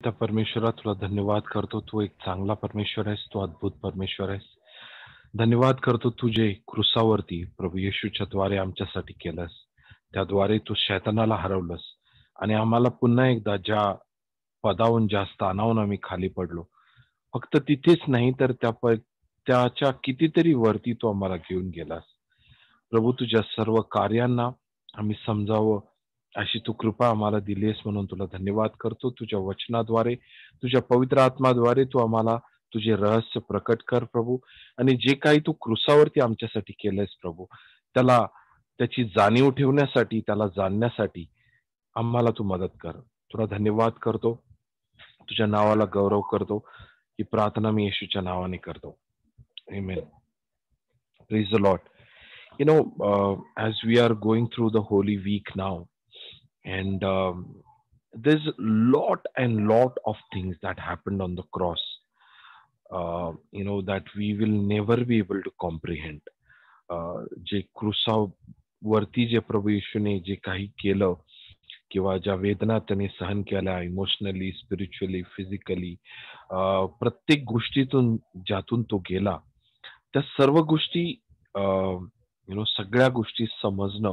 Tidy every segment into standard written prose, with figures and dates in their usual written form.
त्या परमेश्वरा तुला धन्यवाद करतो. तू एक चांगला परमेश्वर आहेस. तू अद्भुत परमेश्वर आहेस. धन्यवाद करतो तू जे क्रुसावरती प्रभू येशूच्या द्वारे आमच्यासाठी केलंस. त्याद्वारे तू शैतानाला हरवलंस आणि आम्हाला पुन्हा एकदा ज्या पदावरून ज्या स्थानावरून आम्ही खाली पडलो, फक्त तिथेच नाही तर त्याच्या कितीतरी वरती तू आम्हाला घेऊन गेलास. प्रभू तुझ्या सर्व कार्यांना आम्ही समजावं अशी तू कृपा आम्हाला दिली आहेस म्हणून तुला धन्यवाद करतो. तुझ्या वचनाद्वारे, तुझ्या पवित्र आत्म्याद्वारे तू आम्हाला तुझे रहस्य प्रकट कर प्रभू. आणि जे काही तू क्रुसावरती आमच्यासाठी केलंयस प्रभू, त्याला त्याची जाणीव ठेवण्यासाठी, त्याला जाणण्यासाठी आम्हाला तू मदत कर. तुला धन्यवाद करतो. तुझ्या नावाला गौरव करतो. ही प्रार्थना मी येशूच्या नावाने करतो. आमेन. Praise the Lord. As we are going through the Holy Week now, and there's lot and lot of things that happened on the cross, that we will never be able to comprehend. जे क्रुसावरती जे प्रभू येशूने जे काही केलं किंवा ज्या वेदना त्याने सहन केल्या emotionally, spiritually, physically, प्रत्येक गोष्टीतून ज्यातून तो गेला, त्या सर्व गोष्टी सगळ्या गोष्टी समजणं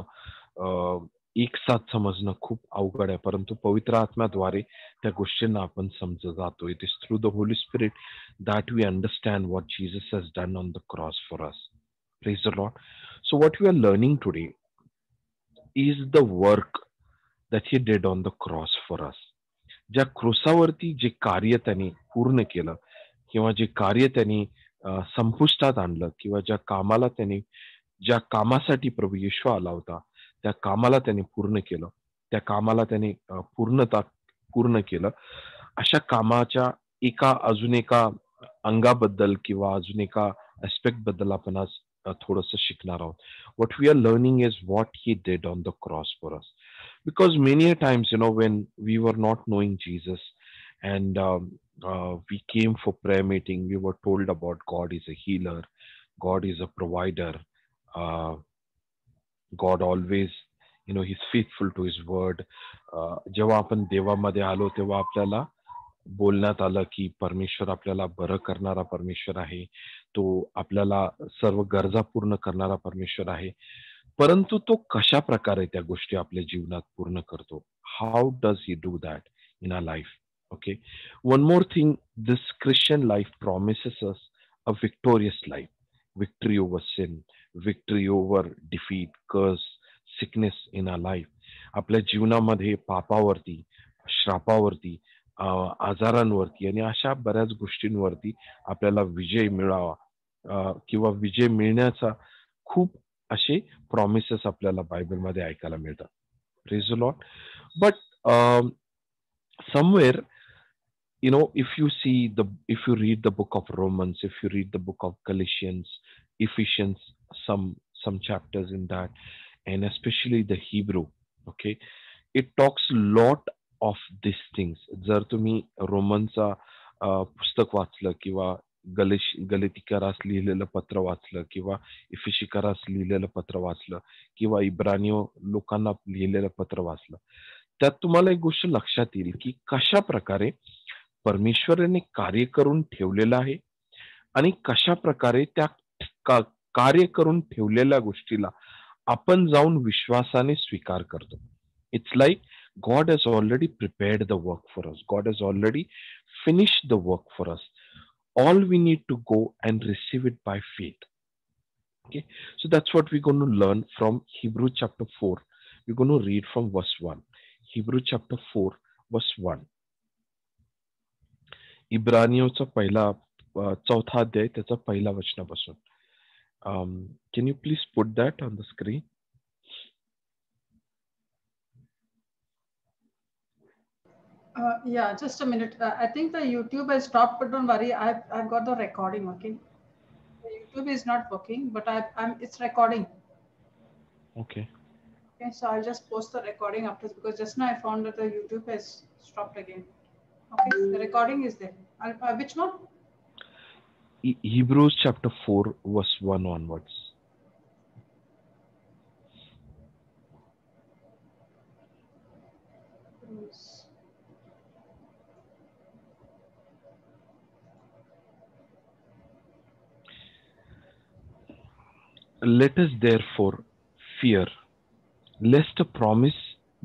एक साथ समजणं खूप अवघड आहे. परंतु पवित्र आत्म्याद्वारे त्या गोष्टींना आपण समजत जातो. It is through the Holi spirit that we understand what Jesus has done on the cross for us. Praise the Lord. So, what we are learning today is the work that He did on the cross for us. ज्या क्रुसावरती जे कार्य त्यांनी पूर्ण केलं किंवा जे कार्य त्यांनी संपुष्टात आणलं किंवा ज्या कामासाठी प्रभू येशू आला होता, त्या कामाला त्यांनी पूर्ण केलं. त्या कामाला त्यांनी पूर्ण केलं. अशा कामाच्या अजून एका अंगाबद्दल किंवा अजून एका ॲस्पेक्ट बद्दल आपण आज थोडंसं शिकणार आहोत. What we are learning is what he did on the cross for us. Because many a times, when we were not knowing Jesus and we came for prayer meeting, we were told about God is a healer, God is a provider, uh, God always, he's faithful to his word. जेव्हा आपण देवामध्ये आलो तेव्हा आपल्याला बोलण्यात आलं की परमेश्वर आपल्याला बरं करणारा परमेश्वर आहे. तो आपल्याला सर्व गरजा पूर्ण करणारा परमेश्वर आहे. परंतु तो कशा प्रकारे त्या गोष्टी आपल्या जीवनात पूर्ण करतो? How does he do that in our life? Okay. One more thing, this Christian life promises us a victorious life. Victory over sin, victory over defeat, curse, sickness in our life. आपल्या जीवनामध्ये पापावरती, श्रापावरती, आजारांवरती आणि अशा बऱ्याच गोष्टींवरती आपल्याला विजय मिळावा किंवा विजय मिळण्याचा खूप असे प्रॉमिसेस आपल्याला बायबलमध्ये ऐकायला मिळतात. Praise the Lord. But somewhere, if you read the book of Romans, if you read the book of Galatians, Ephesians, some chapters in that, and especially the Hebrew, okay, it talks lot of these things. जर तुम्ही रोमनचा पुस्तक वाचलं किंवा गलितिकारास लिहिलेलं पत्र वाचलं किंवा इफिशिकारास लिहिलेलं पत्र वाचलं किंवा इब्रानियो लोकांना लिहिलेलं पत्र वाचलं, त्यात तुम्हाला एक गोष्ट लक्षात येईल की कशा प्रकारे परमेश्वराने कार्य करून ठेवलेलं आहे आणि कशा प्रकारे त्या कार्य करून ठेवलेल्या गोष्टीला आपण जाऊन विश्वासाने स्वीकार करतो. It's like God has already prepared the work for us. God has already finished the work for us. All we need to go and receive it by faith. Okay, so that's what we're going to learn from Hebrew chapter 4. We're going to read from verse 1. Hebrew chapter 4, verse 1. इब्रानियोचा पहिला चौथा अध्याय त्याचा पहिला वचनापासून. Can you please put that on the screen? Yeah, just a minute. I think the YouTube has stopped, but don't worry. I've got the recording. Okay, the YouTube is not working, but I'm it's recording. Okay. Okay, so I'll just post the recording after because just now I found that the YouTube has stopped again. Okay, the recording is there. Which one? Hebrews chapter 4, verse 1 onwards. Let us therefore fear, lest a promise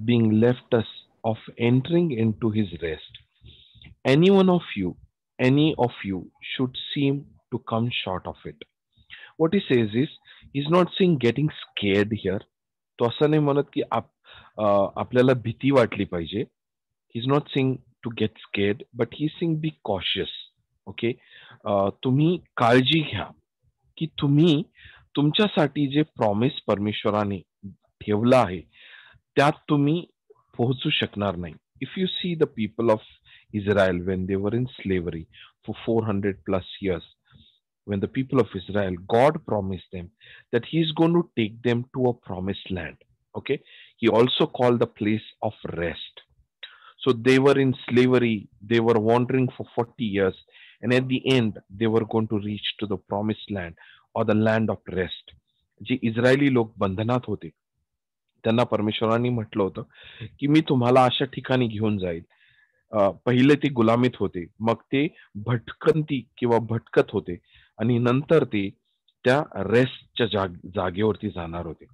being left us of entering into his rest, any one of you, any of you should seem to come short of it. What he says is, he's not saying getting scared here. तो असं नाही म्हणत की आपल्याला भीती वाटली पाहिजे. He's not saying to get scared, but he's saying be cautious. Okay, तुम्ही काळजी घ्या की तुम्ही तुमच्यासाठी जे प्रॉमिस परमेश्वराने ठेवलं आहे त्यात तुम्ही पोहोचू शकणार नाही. If you see the people of Israel when they were in slavery for 400 plus years, when the people of Israel, God promised them that He is going to take them to a promised land. Okay, He also called the place of rest. So they were in slavery, they were wandering for 40 years, and at the end, they were going to reach to the promised land or the land of rest. जे इस्रायली लोक बंधनात होते त्यांना परमेश्वरांनी म्हटलं होतं की मी तुम्हाला अशा ठिकाणी घेऊन जाईल. पहिले ते गुलामीत होते, मग ते भटकंती किंवा भटकत होते आणि नंतर ते त्या रेस्टच्या जागेवरती जाणार होते.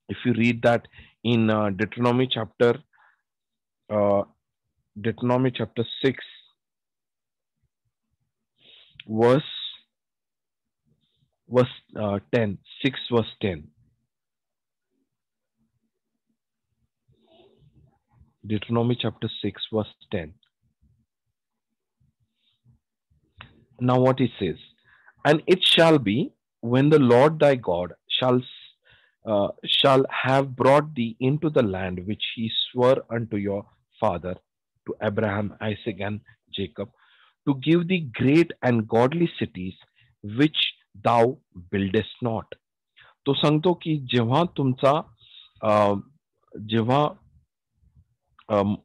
If you read that in Deuteronomy chapter 6 verse 10, 6 verse 10. Deuteronomy chapter 6 verse 10. Now what it says, and it shall be when the Lord thy God shall have brought thee into the land which he swore unto your father, to Abraham, Isaac, and Jacob, to give thee great and godly cities which thou buildest not. तो सांगतो की जेव्हा तुमचा जेव्हा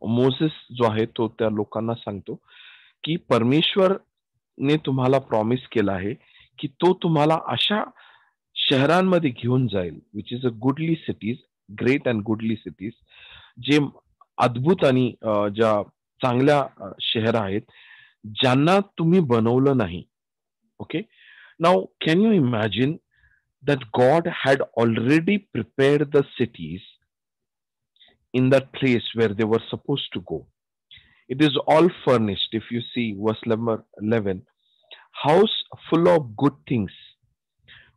Moses जो आहे तो त्या लोकांना सांगतो की परमेश्वरने तुम्हाला प्रॉमिस केला आहे की तो तुम्हाला अशा शहरांमध्ये घेऊन जाईल, which is a goodly cities, great and goodly cities, जे अद्भुत आणि ज्या चांगल्या शहर आहेत ज्यांना तुम्ही बनवलं नाही. Okay, now can you imagine that God had already prepared the cities in that place where they were supposed to go. It is all furnished. If you see verse number 11, house full of good things,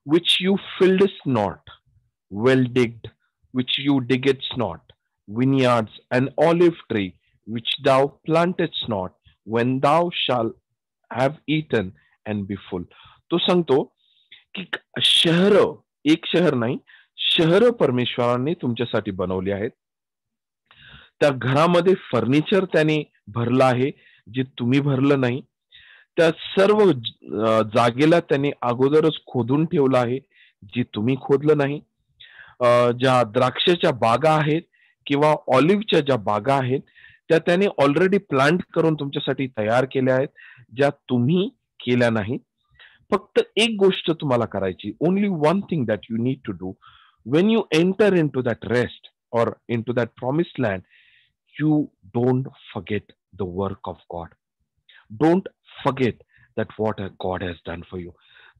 which you fillest not, well digged, which you diggedst not, vineyards and olive tree, which thou plantedst not, when thou shalt have eaten and be full. तो सांगतो की शहर, एक शहर नाही, शहर परमेश्वराने तुमच्यासाठी बनवली आहेत. त्या घरामध्ये फर्निचर त्याने भरलं आहे जे तुम्ही भरलं नाही. त्या सर्व जागेला त्याने अगोदरच खोदून ठेवलं आहे जे तुम्ही खोदलं नाही. ज्या द्राक्षाच्या बागा आहेत किंवा ऑलिव्हच्या ज्या बागा आहेत त्या त्याने ऑलरेडी प्लांट करून तुमच्यासाठी तयार केल्या आहेत ज्या तुम्ही केल्या नाहीत. फक्त एक गोष्ट तुम्हाला करायची, only one thing that you need to do when you enter into that rest or into that promised land, you don't forget the work of God. Don't forget that what God has done for you.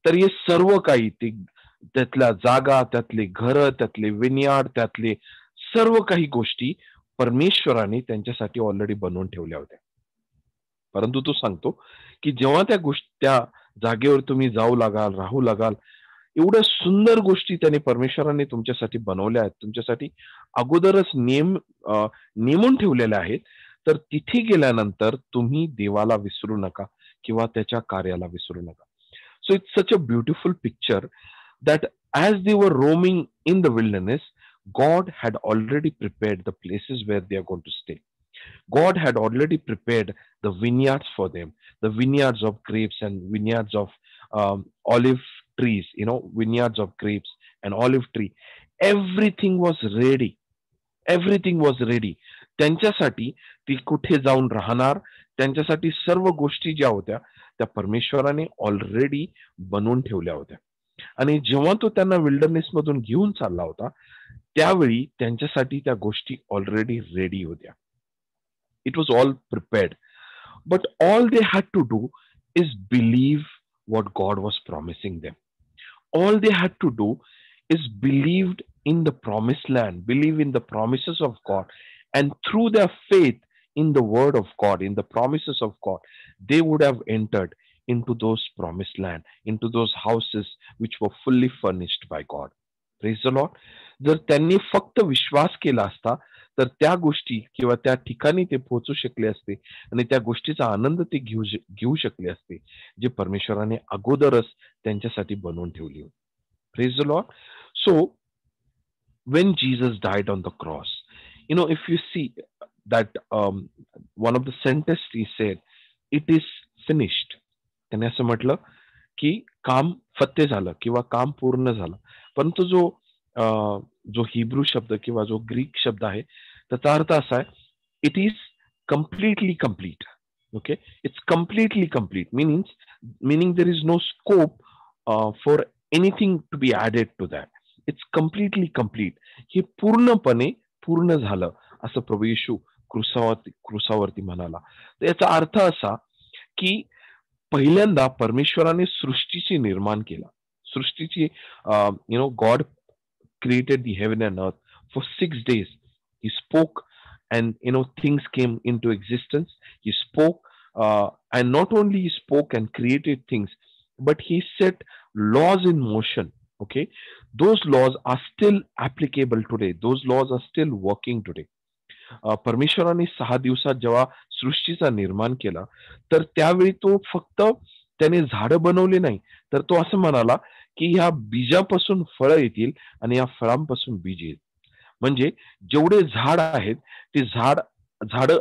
तर हे सर्व काही त्यातल्या जागा, त्यातले घर, त्यातले vineyard, त्यातले सर्व काही गोष्टी परमेश्वराने त्यांच्यासाठी ऑलरेडी बनवून ठेवल्या होत्या. परंतु तो सांगतो की जेव्हा त्या जागेवर तुम्ही जाऊ लागाल, राहू लागाल, एवढ्या सुंदर गोष्टी त्याने परमेश्वराने तुमच्यासाठी बनवल्या आहेत, तुमच्यासाठी अगोदरच नेमून ठेवलेल्या आहेत. तर तिथे गेल्यानंतर तुम्ही देवाला विसरू नका किंवा त्याच्या कार्याला विसरू नका. So it's such a beautiful picture that as they were roaming in the wilderness, God had already prepared the places where they are going to stay. God had already prepared the vineyards for them, the vineyards of grapes and vineyards of olive trees, vineyards of grapes and olive tree. Everything was ready. Everything was ready. त्यांच्यासाठी ती कुठे जाऊन राहणार, त्यांच्यासाठी सर्व गोष्टी ज्या होत्या त्या परमेश्वराने ऑलरेडी बनवून ठेवल्या होत्या. आणि जेव्हा तो त्यांना विल्डरनेस मधून घेऊन चालला होता त्यावेळी त्यांच्यासाठी त्या गोष्टी ऑलरेडी रेडी होत्या. It was all prepared, but all they had to do is believe what God was promising them. All they had to do is believed in the promised land, believe in the promises of God, and through their faith in the word of God, in the promises of God, they would have entered into those promised land, into those houses which were fully furnished by God. Praise the Lord. जर त्यांनी फक्त विश्वास केला असता तर त्या गोष्टी किंवा त्या ठिकाणी ते पोहोचू शकले असते आणि त्या गोष्टीचा आनंद ते घेऊ शकले असते जे परमेश्वराने अगोदरच त्यांच्यासाठी बनवून ठेवली होती. Praise the Lord. So when Jesus died on the cross, if you see that one of the sentences he said, "It is finished." त्याने असं म्हटलं की काम फत्ते झालं किंवा काम पूर्ण झालं. परंतु जो हिब्रू शब्द किंवा जो ग्रीक शब्द आहे त्याचा अर्थ असा आहे, it is completely complete. Okay, it's completely complete meaning there is no scope for anything to be added to that. It's completely complete. हे पूर्णपणे पूर्ण झालं असं प्रभू येशू क्रुसावरती म्हणाला. तर याचा अर्थ असा की पहिल्यांदा परमेश्वराने सृष्टीची निर्माण केला. सृष्टीची God created the heaven and earth for 6 days. He spoke and things came into existence. He spoke and not only he spoke and created things, but he set laws in motion. Okay, those laws are still applicable today. Those laws are still working today. परमेश्वराने 6 दिवसात जेव्हा सृष्टीचा निर्माण केला तर त्यावेळी तो फक्त त्याने झाडं बनवले नाही, तर तो असं म्हणाला की ह्या बीजापासून फळं येतील आणि या फळांपासून बीज येईल. म्हणजे जेवढे झाड आहेत ते झाड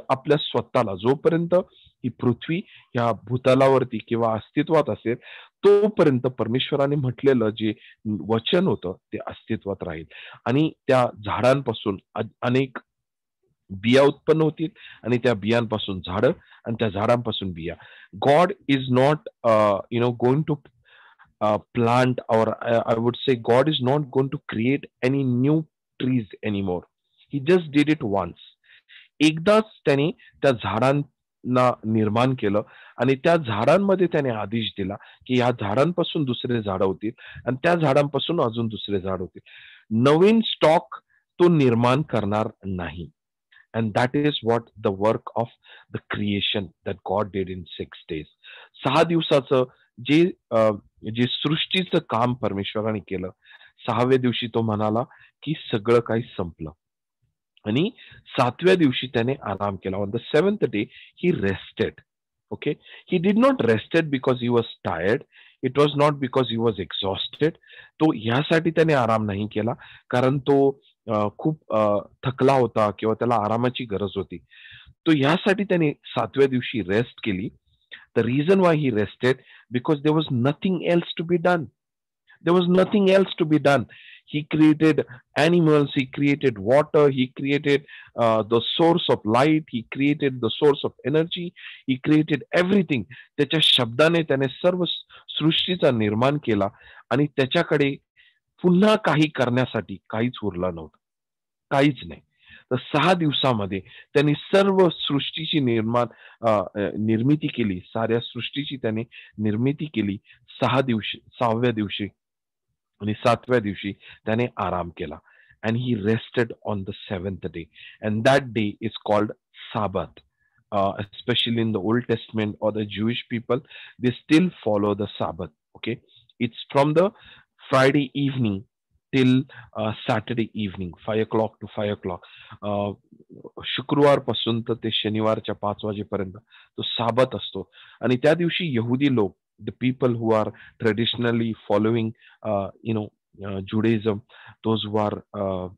आपल्या स्वतःला जोपर्यंत ही पृथ्वी ह्या भूतलावरती किंवा अस्तित्वात असेल तोपर्यंत परमेश्वराने म्हटलेलं जे वचन होतं ते अस्तित्वात राहील आणि त्या झाडांपासून अनेक बिया उत्पन्न होतील आणि त्या बियांपासून झाडं आणि त्या झाडांपासून बिया. God is not going to plant, or I would say God is not going to create any new trees anymore. He just did it once. एकदाच त्याने त्या झाडांना निर्माण केलं आणि त्या झाडांमध्ये त्याने आदेश दिला की या झाडांपासून दुसरे झाड होतील आणि त्या झाडांपासून अजून दुसरे झाड होतील. नवीन स्टॉक तो निर्माण करणार नाही. And that is what the work of the creation that God did in 6 days. 6 दिवसाचं जे सृष्टीचं काम परमेश्वराने केलं, 6व्या दिवशी तो म्हणाला की सगळं काही संपलं आणि 7व्या दिवशी त्याने आराम केला. On the 7th day he rested. Okay, he did not rested because he was tired. It was not because he was exhausted. तो ह्यासाठी त्याने आराम नाही केला कारण तो खूप थकला होता किंवा त्याला आरामाची गरज होती. तो ह्यासाठी त्याने 7व्या दिवशी रेस्ट केली. The reason why he rested, because there was nothing else to be done. There was nothing else to be done. He created animals, he created water, he created the source of light, he created the source of energy, he created everything. त्याच्या शब्दाने त्याने सर्व सृष्टीचा निर्माण केला आणि त्याच्याकडे पुन्हा काही करण्यासाठी काहीच उरलं नव्हतं, काहीच नाही. तर 6 दिवसामध्ये त्यांनी सर्व सृष्टीची निर्मिती केली. साऱ्या सृष्टीची त्याने निर्मिती केली 6व्या दिवशी आणि 7व्या दिवशी त्याने आराम केला. and he rested on the 7th day, and that day is called Sabbath. Especially in the Old Testament or the Jewish people, they still follow the Sabbath. Okay, it's from the Friday evening till Saturday evening, 5 o'clock to 5 o'clock. शुक्रवार पासून तर ते शनिवारच्या 5 वाजेपर्यंत तो साबत असतो आणि त्या दिवशी यहुदी लोक, the people who are traditionally following Judaism, those who are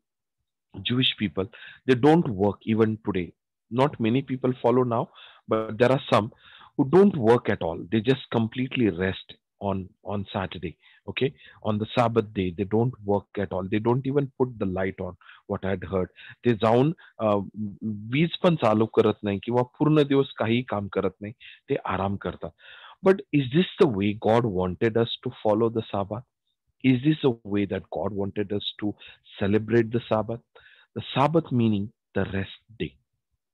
Jewish people, they don't work even today. Not many people follow now, but there are some who don't work at all. They just completely rest on Saturday. Okay, on the Sabbath day they don't work at all. They don't even put the light on, what I had heard. ते जाऊन वीज पण चालू करत नाही किंवा पूर्ण दिवस काही काम करत नाही, ते आराम करतात. But is this the way God wanted us to follow the Sabbath? Is this a way that God wanted us to celebrate the Sabbath? The Sabbath meaning the rest day.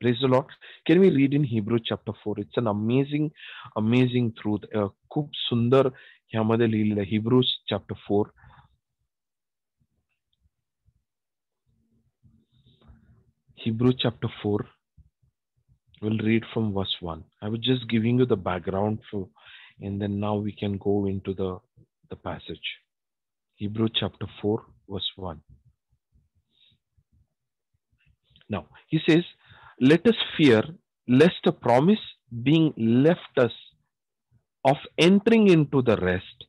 Praise the Lord. Can we read in Hebrew chapter 4? It's an amazing truth. खूप सुंदर ह्यामध्ये लिहिलेलं आहे. Hebrews chapter 4. Hebrew chapter 4. We'll read from verse 1. I was just giving you the background and then now we can go into the passage. Hebrew chapter 4, verse 1. Now, he says, let us fear lest a promise being left us of entering into the rest,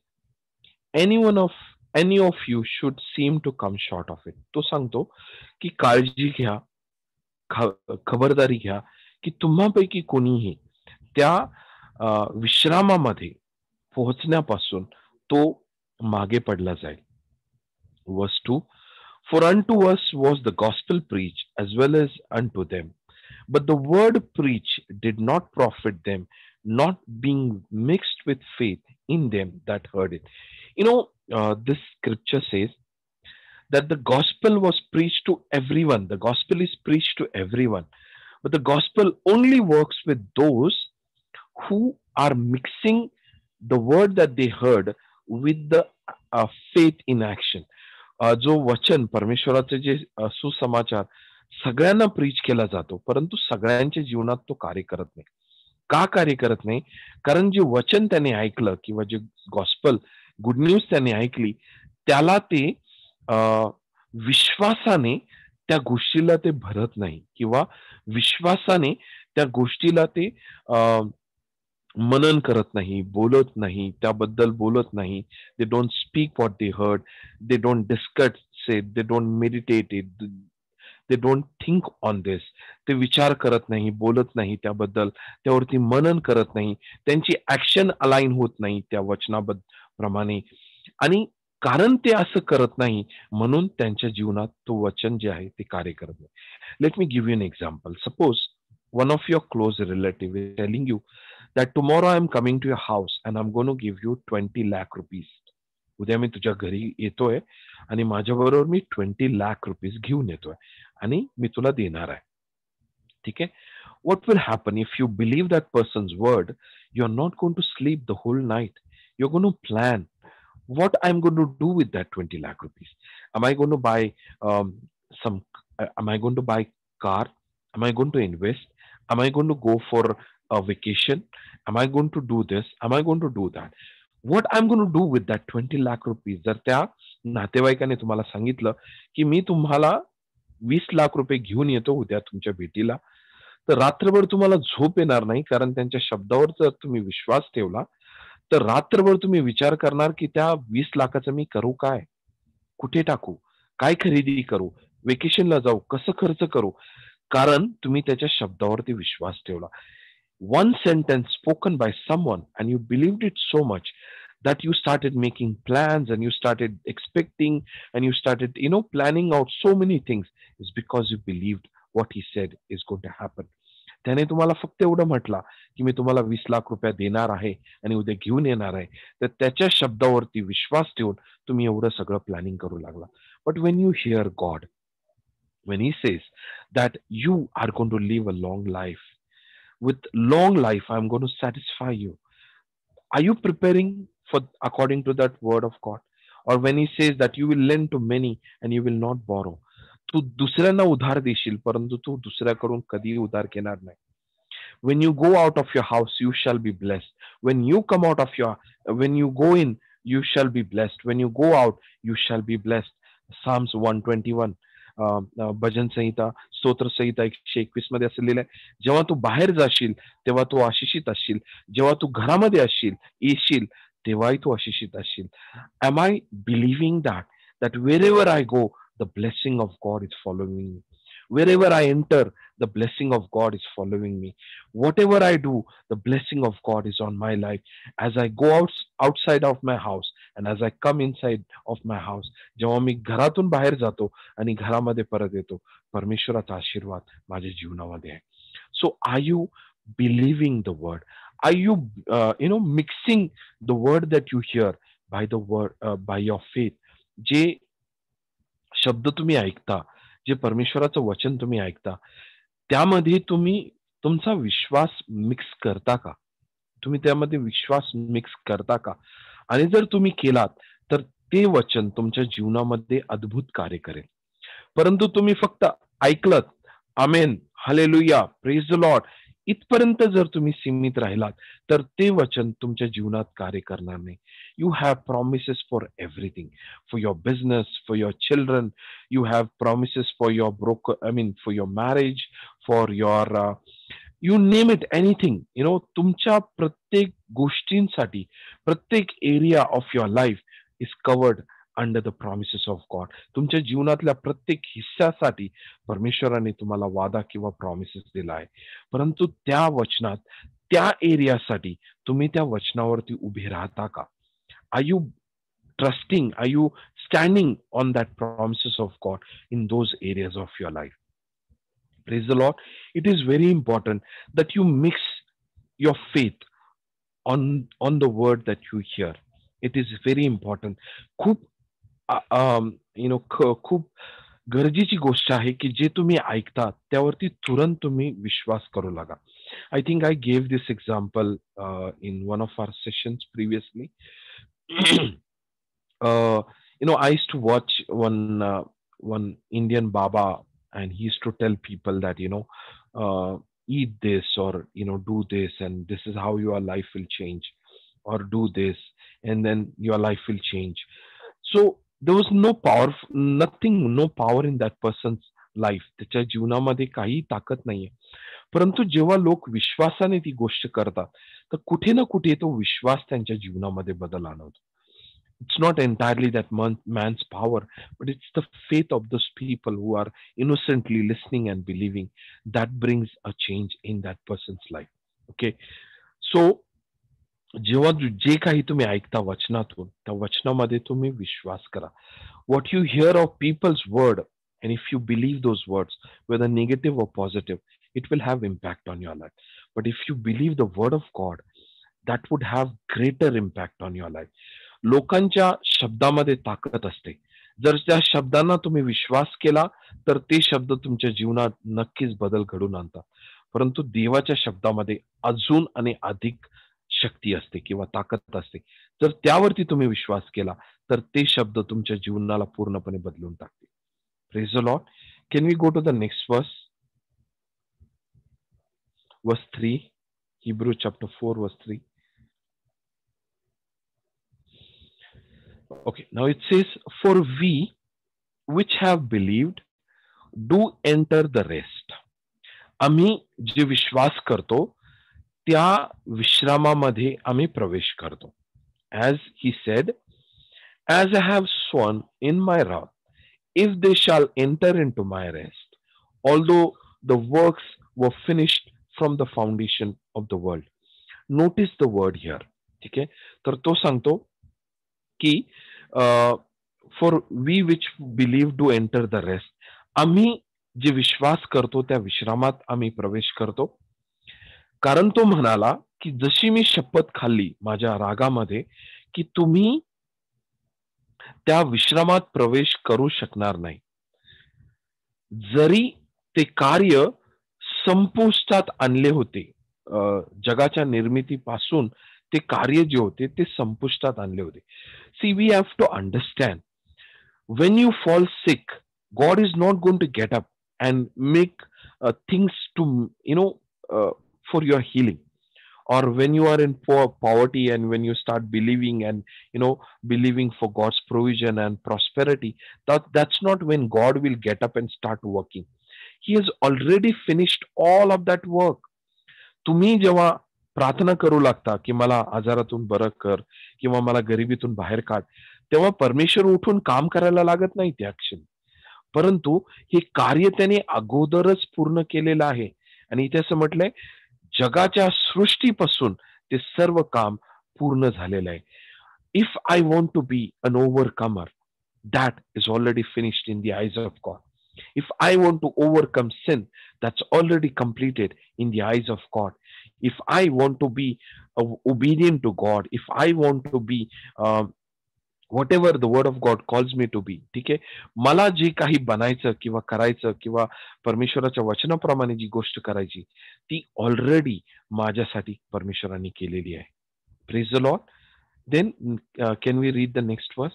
any of you should seem to come short of it. तो सांगतो की काळजी घ्या, खबरदारी घ्या की तुम्हापैकी कोणीही त्या विश्रामामध्ये पोहोचण्यापासून तो मागे पडला जाईल. Verse 2. For unto us was the gospel preached as well as unto them. But the word preached did not profit them, not being mixed with faith in them that heard it. You know, this scripture says that the gospel was preached to everyone. The gospel is preached to everyone. But the gospel only works with those who are mixing the word that they heard with the faith in action. जो वचन परमेश्वराचे जे सुसमाचार सगळ्यांना preach केला जातो, परंतु सगळ्यांच्या जीवनात तो कार्य करत नाही. का कार्य करत नाही? कारण जे वचन त्याने ऐकलं किंवा जे गॉस्पल गुड न्यूज त्याने ऐकली, त्याला ते विश्वासाने त्या गोष्टीला ते भरत नाही किंवा विश्वासाने त्या गोष्टीला ते मनन करत नाही, बोलत नाही, त्याबद्दल बोलत नाही. They don't speak what they heard, they don't discuss it, they don't meditate it, they don't think on this. ते विचार करत नाही, बोलत नाही त्याबद्दल, त्यावरती मनन करत नाही, त्यांची ऍक्शन अलाइन होत नाही त्या वचनाप्रमाणे. आणि कारण ते असं करत नाही म्हणून त्यांच्या जीवनात तो वचन जे आहे ते कार्य करत नाही. Let me give you an example. Suppose one of your close relative is telling you that tomorrow I am coming to your house and I'm going to give you 20 lakh rupees. उद्या मी तुझ्या घरी येतोय आणि माझ्याबरोबर मी 20 lakh rupees घेऊन येतोय आणि मी तुला देणार आहे. ठीक आहे? What will happen if you believe that person's word? You're not going to sleep the whole night. You're going to plan what I'm going to do with that 20 lakh rupees. Am I going to buy am I going to buy car? Am I going to invest? Am I going to go for a vacation? Am I going to do this? Am I going to do that? What I'm going to do with that 20 lakh rupees? जर त्या नातेवाईकाने तुम्हाला सांगितलं की मी तुम्हाला 20 लाख रुपये घेऊन येतो उद्या तुमच्या भेटीला, तर रात्रभर तुम्हाला झोप येणार नाही. कारण त्यांच्या शब्दावर जर तुम्ही विश्वास ठेवला तर रात्रभर तुम्ही विचार करणार की त्या 20 लाखाचं मी करू काय, कुठे टाकू, काय खरेदी करू, वेकेशनला जाऊ, कसं खर्च करू, कारण तुम्ही त्याच्या शब्दावरती विश्वास ठेवला. One sentence spoken by someone and you believed it so much that you started making plans and you started expecting and you started planning out so many things is because you believed what he said is going to happen. त्याने तुम्हाला फक्त एवढं म्हटलं की मी तुम्हाला 20 लाख रुपये देणार आहे आणि उद्या घेऊन येणार आहे, तर त्याच्या शब्दावरती विश्वास ठेवून तुम्ही एवढं सगळं प्लॅनिंग करू लागला. But when you here God, when he says that you are going to live a long life, with long life I'm going to satisfy you, are you preparing for according to that word of God? Or when he says that you will lend to many and you will not borrow, तू दुसऱ्यांना उधार देशील परंतु तू दुसऱ्याकडून कधी उधार घेणार नाही. When you go out of your house you shall be blessed, when you come out of your when you go in you shall be blessed, when you go out you shall be blessed. Psalms 121 भजन संहिता स्तोत्र संहिता 121 मध्ये असं लिहिलंय, जेव्हा तू बाहेर जाशील तेव्हा तू आशिषित असशील, जेव्हा तू घरामध्ये असशील येशील तेव्हाही तू आशिषित असशील. Am I believing that wherever I go the blessing of God is following me, wherever I enter the blessing of God is following me, whatever I do the blessing of God is on my life, as I go outside of my house and as I come inside of my house, जेव्हा मी घरातून बाहेर जातो आणि घरामध्ये परत येतो, परमेश्वराचा आशीर्वाद माझ्या जीवनामध्ये आहे. So are you believing the word? Are you mixing the word that you hear by the word by your faith? जे शब्द तुम्ही ऐकता, जे परमेश्वराचं वचन तुम्ही ऐकता, त्यामध्ये तुम्ही तुमचा विश्वास मिक्स करता का? तुम्ही त्यामध्ये विश्वास मिक्स करता का? आणि जर तुम्ही केलात, तर ते वचन तुमच्या जीवनामध्ये अद्भुत कार्य करेल. परंतु तुम्ही फक्त ऐकलत, आमेन, हालेलुया, प्रेज द लॉर्ड इथपर्यंत जर तुम्ही सीमित राहिलात, तर ते वचन तुमच्या जीवनात कार्य करणार नाही. You have promises for everything. For your business, for your children, you have promises for your for your marriage, for your you name it, anything. तुमच्या प्रत्येक गोष्टींसाठी, प्रत्येक area of your life is covered under the promises of God. तुमच्या जीवनातल्या प्रत्येक हिस्सासाठी परमेश्वराने तुम्हाला वादा किंवा प्रॉमिसेस दिला आहे. परंतु त्या वचनात, त्या एरियासाठी तुम्ही त्या वचनावरती उभे राहता का? Are you trusting? Are you standing on that promises of God in those areas of your life? Praise the Lord. It is very important that you mix your faith on the word that you hear. It is very important. खूप खूप गरजेची गोष्ट आहे की जे तुम्ही ऐकता त्यावरती तुरंत तुम्ही विश्वास करू लागा. I think I gave this example in one of our sessions previously. uh, I used to watch one Indian Baba, and he used to tell people that eat this, or do this, and this is how your life will change, or do this, and then your life will change. So there was no power, nothing, no power in that person's life. त्याच्या जीवनामध्ये काही ताकद नाहीये. परंतु जेव्हा लोक विश्वासाने ती गोष्ट करतात, तर कुठे ना कुठे तो विश्वास त्यांच्या जीवनामध्ये बदल आणवतो. It's not entirely that man's power, but it's the faith of those people who are innocently listening and believing that brings a change in that person's life. Okay, so जेव्हा जे काही तुम्ही ऐकता वचनातून, त्या वचनामध्ये तुम्ही विश्वास करा. What you hear of people's word, and if you believe those words, whether negative or positive, it will have impact on your life. But if you believe the word of God, that would have greater impact on your life. लोकांच्या शब्दामध्ये ताकद असते. जर त्या शब्दांना तुम्ही विश्वास केला, तर ते शब्द तुमच्या जीवनात नक्कीच बदल घडवून आणतात. परंतु देवाच्या शब्दामध्ये अजून आणि अधिक शक्ती असते किंवा ताकद असते. जर त्यावरती तुम्ही विश्वास केला, तर ते शब्द तुमच्या जीवनाला पूर्णपणे बदलून टाकतील. Praise the Lord. Can we go to the next verse? Verse 3, Hebrew chapter 4, verse 3. Okay, now it says, for we which have believed do enter the rest. आम्ही जे विश्वास करतो त्या विश्रामामध्ये आम्ही प्रवेश करतो. As he said, as I have sworn in my wrath, if they shall enter into my rest, although the works were finished from the foundation of the world. Notice the word here. ठीक आहे, तर तो सांगतो की for we which believe do enter the rest. आम्ही जे विश्वास करतो त्या विश्रामात आम्ही प्रवेश करतो. कारण तो म्हणाला की जशी मी शपथ खाल्ली माझ्या रागामध्ये की तुम्ही त्या विश्रामात प्रवेश करू शकणार नाही, जरी ते कार्य संपुष्टात आणले होते. जगाच्या निर्मितीपासून ते कार्य जे होते ते संपुष्टात आणले होते. See, we have to understand, when you fall sick, God is not going to get up and make things to for your healing. Or when you are in poverty, and when you start believing and believing for God's provision and prosperity, that's not when God will get up and start working. He has already finished all of that work. तुम्ही जेव्हा प्रार्थना करू लागता की मला आजारातून बरं कर किंवा मला गरिबीतून बाहेर काढ, तेव्हा परमेश्वर उठून काम करायला लागत नाही त्या क्षणी. परंतु हे कार्य त्याने अगोदरच पूर्ण केलेलं आहे. आणि इथे असं म्हटलंय, जगाच्या सृष्टीपासून ते सर्व काम पूर्ण झालेलं आहे. If I want to be an overcomer, that is already finished in the eyes of God. If I want to overcome sin, that's already completed in the eyes of God. If I want to be obedient to God, if I want to be whatever the word of God calls me to be. ठीक आहे, मला जे काही बनायचं किंवा करायचं किंवा परमेश्वराच्या वचनाप्रमाणे जी गोष्ट करायची ती ऑलरेडी माझ्यासाठी परमेश्वराने केलेली आहे. Praise the Lord. Then can we read the next verse?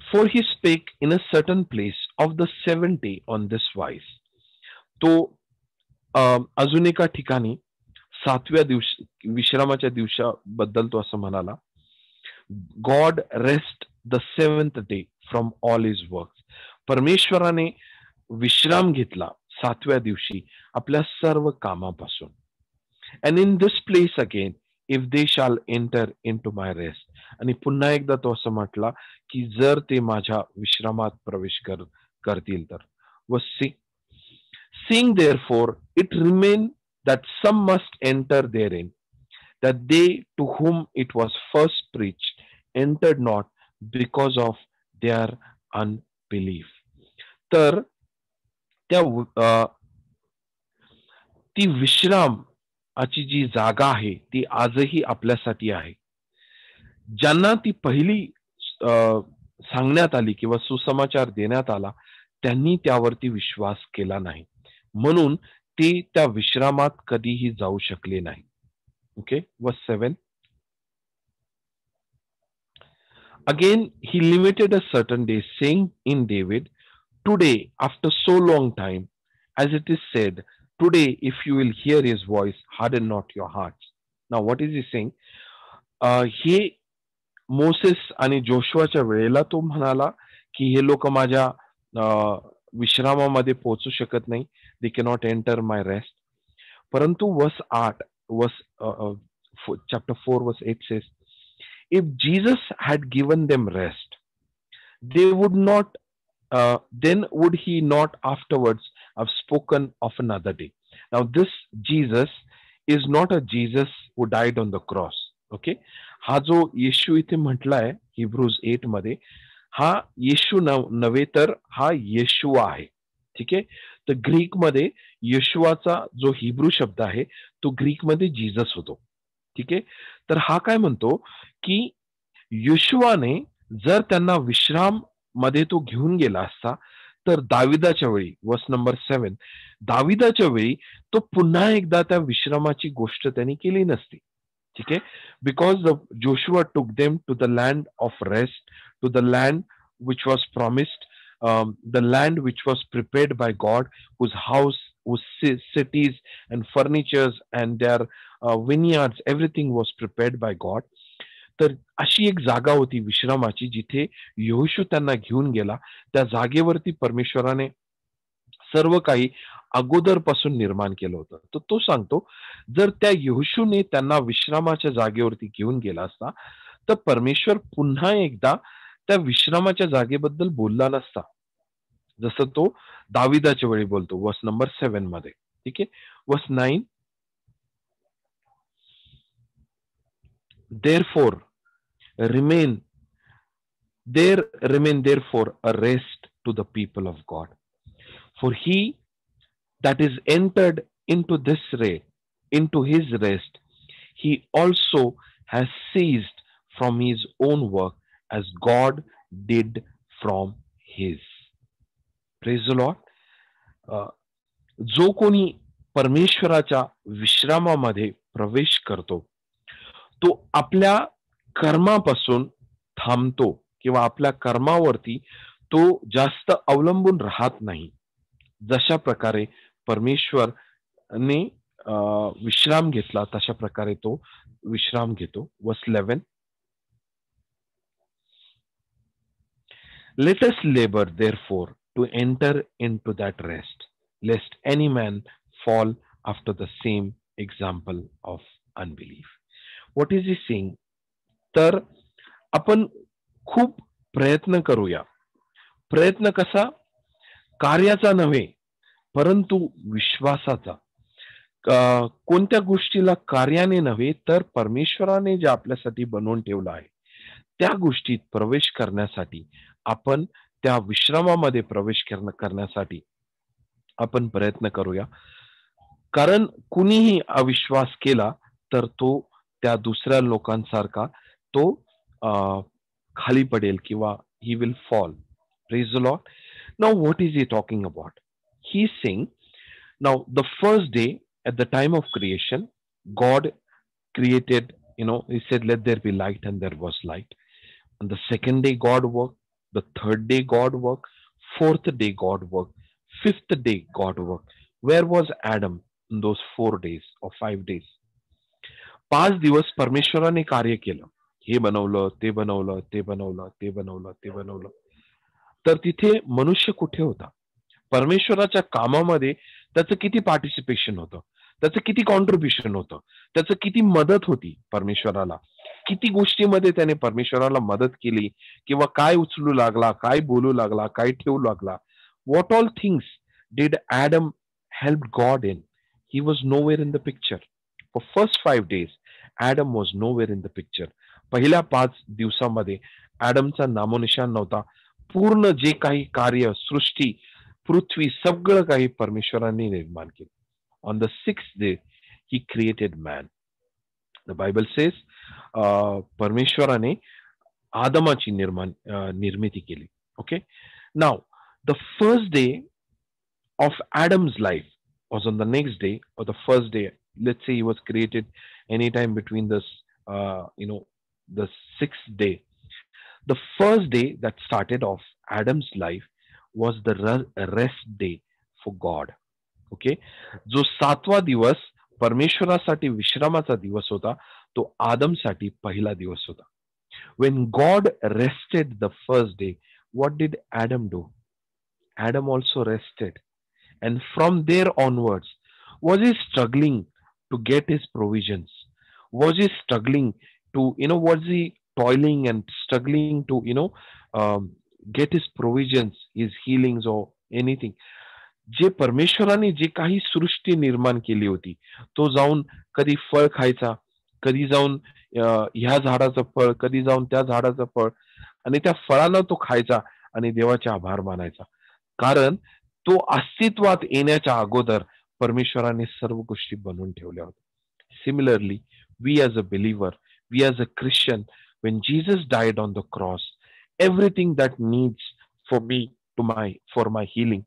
For he spake in a certain place of the 70 on this wise. तो अजून एका ठिकाणी 7व्या दिवशी विश्रामाच्या दिवसाबद्दल तो असं म्हणाला, God rest the 7th day from all his works. परमेश्वराने विश्राम घेतला 7व्या दिवशी आपल्या सर्व कामापासून. And in this place again if they shall enter into my rest. आणि पुन्हा एकदा तो असं म्हटला की जर ते माझ्या विश्रामात प्रवेश करतील तर. व seeing therefore it remained that some must enter therein, that they to whom it was first preached entered not because of their unbelief. तर त्या ती विश्रामाची जी जागा आहे ती आजही आपल्यासाठी आहे. ज्यांना ती पहिली सांगण्यात आली किंवा सुसमाचार देण्यात आला त्यांनी त्यावरती विश्वास केला नाही, म्हणून ते त्या विश्रामात कधीही जाऊ शकले नाही. Okay, verse 7. Again he limited a certain day, saying in David, today after so long time, as it is said, today if you will hear his voice, harden not your hearts. Now what is he saying? हे Moses आणि जोशुआच्या वेळेला तो म्हणाला की हे लोक माझ्या विश्रामामध्ये पोहोचू शकत नाही, दे कॅनॉट एंटर माय रेस्ट. परंतु verse 8 chapter 4 verse 8 says, if Jesus had given them rest, they would not then would he not afterwards have spoken of another day. Now this Jesus is not a Jesus who died on the cross. Okay, हा जो येशू इथे म्हटलाय Hebrews 8 मध्ये, हा येशू नव्हे तर हा येशुआ आहे. ठीक आहे, तर ग्रीक मध्ये येशुआचा जो हिब्रू शब्द आहे तो ग्रीक मध्ये जीसस होतो. ठीक आहे, तर हा काय म्हणतो की येशुआने जर त्यांना विश्राम मध्ये तो घेऊन गेला असता तर दाविदाच्या वेळी, वर्स नंबर 7, दाविदाच्या वेळी तो पुन्हा एकदा त्या विश्रामाची गोष्ट त्यांनी केली नसती. ठीक आहे, because Joshua took them to the land of rest, to the land which was promised, the land which was prepared by God, whose house, whose cities and furnitures and their vineyards, everything was prepared by God. तर अशी एक जागा होती विश्रामाची जिथे यहोशू त्यांना घेऊन गेला. त्या जागेवरती परमेश्वराने सर्व काही अगोदरपासून निर्माण केलं होतं. तर तो सांगतो जर त्या यहोशूने त्यांना विश्रामाच्या जागेवरती घेऊन गेला असता तर परमेश्वर पुन्हा एकदा त्या विश्रामाच्या जागेबद्दल बोलला नसता, जसं तो दाविदाच्या वेळी बोलतो वर्स नंबर 7 मध्ये. ठीक आहे, verse 9, therefore remain therefore a rest to the people of God, for he that is entered into his rest, he also has ceased from his own work as God did from his. Praise the Lord. जो कोणी परमेश्वराच्या विश्रामामध्ये प्रवेश करतो तो आपल्या कर्मापासून थांबतो किंवा आपल्या कर्मावरती तो जास्त अवलंबून राहत नाही. जशा प्रकारे परमेश्वरने विश्राम घेतला तशा प्रकारे तो विश्राम घेतो. Verse 11, let us labor therefore to enter into that rest, lest any man fall after the same example of unbelief. What is he saying? तर आपण खूप प्रयत्न करूया. प्रयत्न कसा? कार्याचा नव्हे परंतु विश्वासाचा. कोणत्या गोष्टीला कार्याने नव्हे तर परमेश्वराने जे आपल्यासाठी बनवून ठेवलं आहे त्या गोष्टीत प्रवेश करण्यासाठी, आपण त्या विश्रामामध्ये प्रवेश करण्यासाठी आपण प्रयत्न करूया. कारण कुणीही अविश्वास केला तर तो त्या दुसऱ्या लोकांसारखा तो खाली पडेल किंवा he will fall. Praise the Lord. Now, what is he talking about? He's saying, now the first day at the time of creation, God created, he said, let there be light, and there was light. On the second day, God worked. The third day, God worked. Fourth day, God worked. Fifth day, God worked. Where was Adam in those 4 days or 5 days? 5 दिवस परमेश्वराने कार्य केलं. हे बनवलं, ते बनवलं, ते बनवलं, ते बनवलं, ते बनवलं. तर तिथे मनुष्य कुठे होता? परमेश्वराच्या कामामध्ये त्याचं किती पार्टिसिपेशन होतं? त्याचं किती कॉन्ट्रीब्युशन होतं? त्याचं किती मदत होती परमेश्वराला? किती गोष्टीमध्ये त्याने परमेश्वराला मदत केली किंवा काय उचलू लागला, काय बोलू लागला, काय ठेवू लागला? What all things did Adam help God in? He was nowhere in the picture. For first 5 days, Adam was nowhere in the picture. पहिल्या 5 दिवसामध्ये ऍडमचा नामोनिशाण नव्हता. पूर्ण जे काही कार्य, सृष्टी, पृथ्वी सगळं काही परमेश्वरांनी निर्माण केलं. On the sixth day, he created man. The Bible says, परमेश्वराने आदमाची निर्मिती केली. Okay. Now, the first day of Adam's life was on the next day or the first day. Let's say he was created anytime between this, the sixth day. The first day that started off Adam's life was the rest day for God. Okay. जो 7वा दिवस परमेश्वरासाठी विश्रामाचा दिवस होता तो आदमसाठी पहिला दिवस होता. When God rested the first day, what did Adam do? Adam also rested. And from there onwards, was he struggling to get his provisions? Was he struggling to, was he toiling and struggling to, get his provisions, his healings or anything? जे परमेश्वराने जे काही सृष्टी निर्माण केली होती तो जाऊन कधी फळ खायचा, कधी जाऊन ह्या झाडाचं फळ, कधी जाऊन त्या झाडाचं फळ, आणि त्या फळानं तो खायचा आणि देवाचे आभार मानायचा. कारण तो अस्तित्वात येण्याच्या अगोदर परमेश्वराने सर्व गोष्टी बनवून ठेवल्या होत्या. Similarly, we as a believer, we as a Christian, when Jesus died on the cross, everything that needs for me for my healing,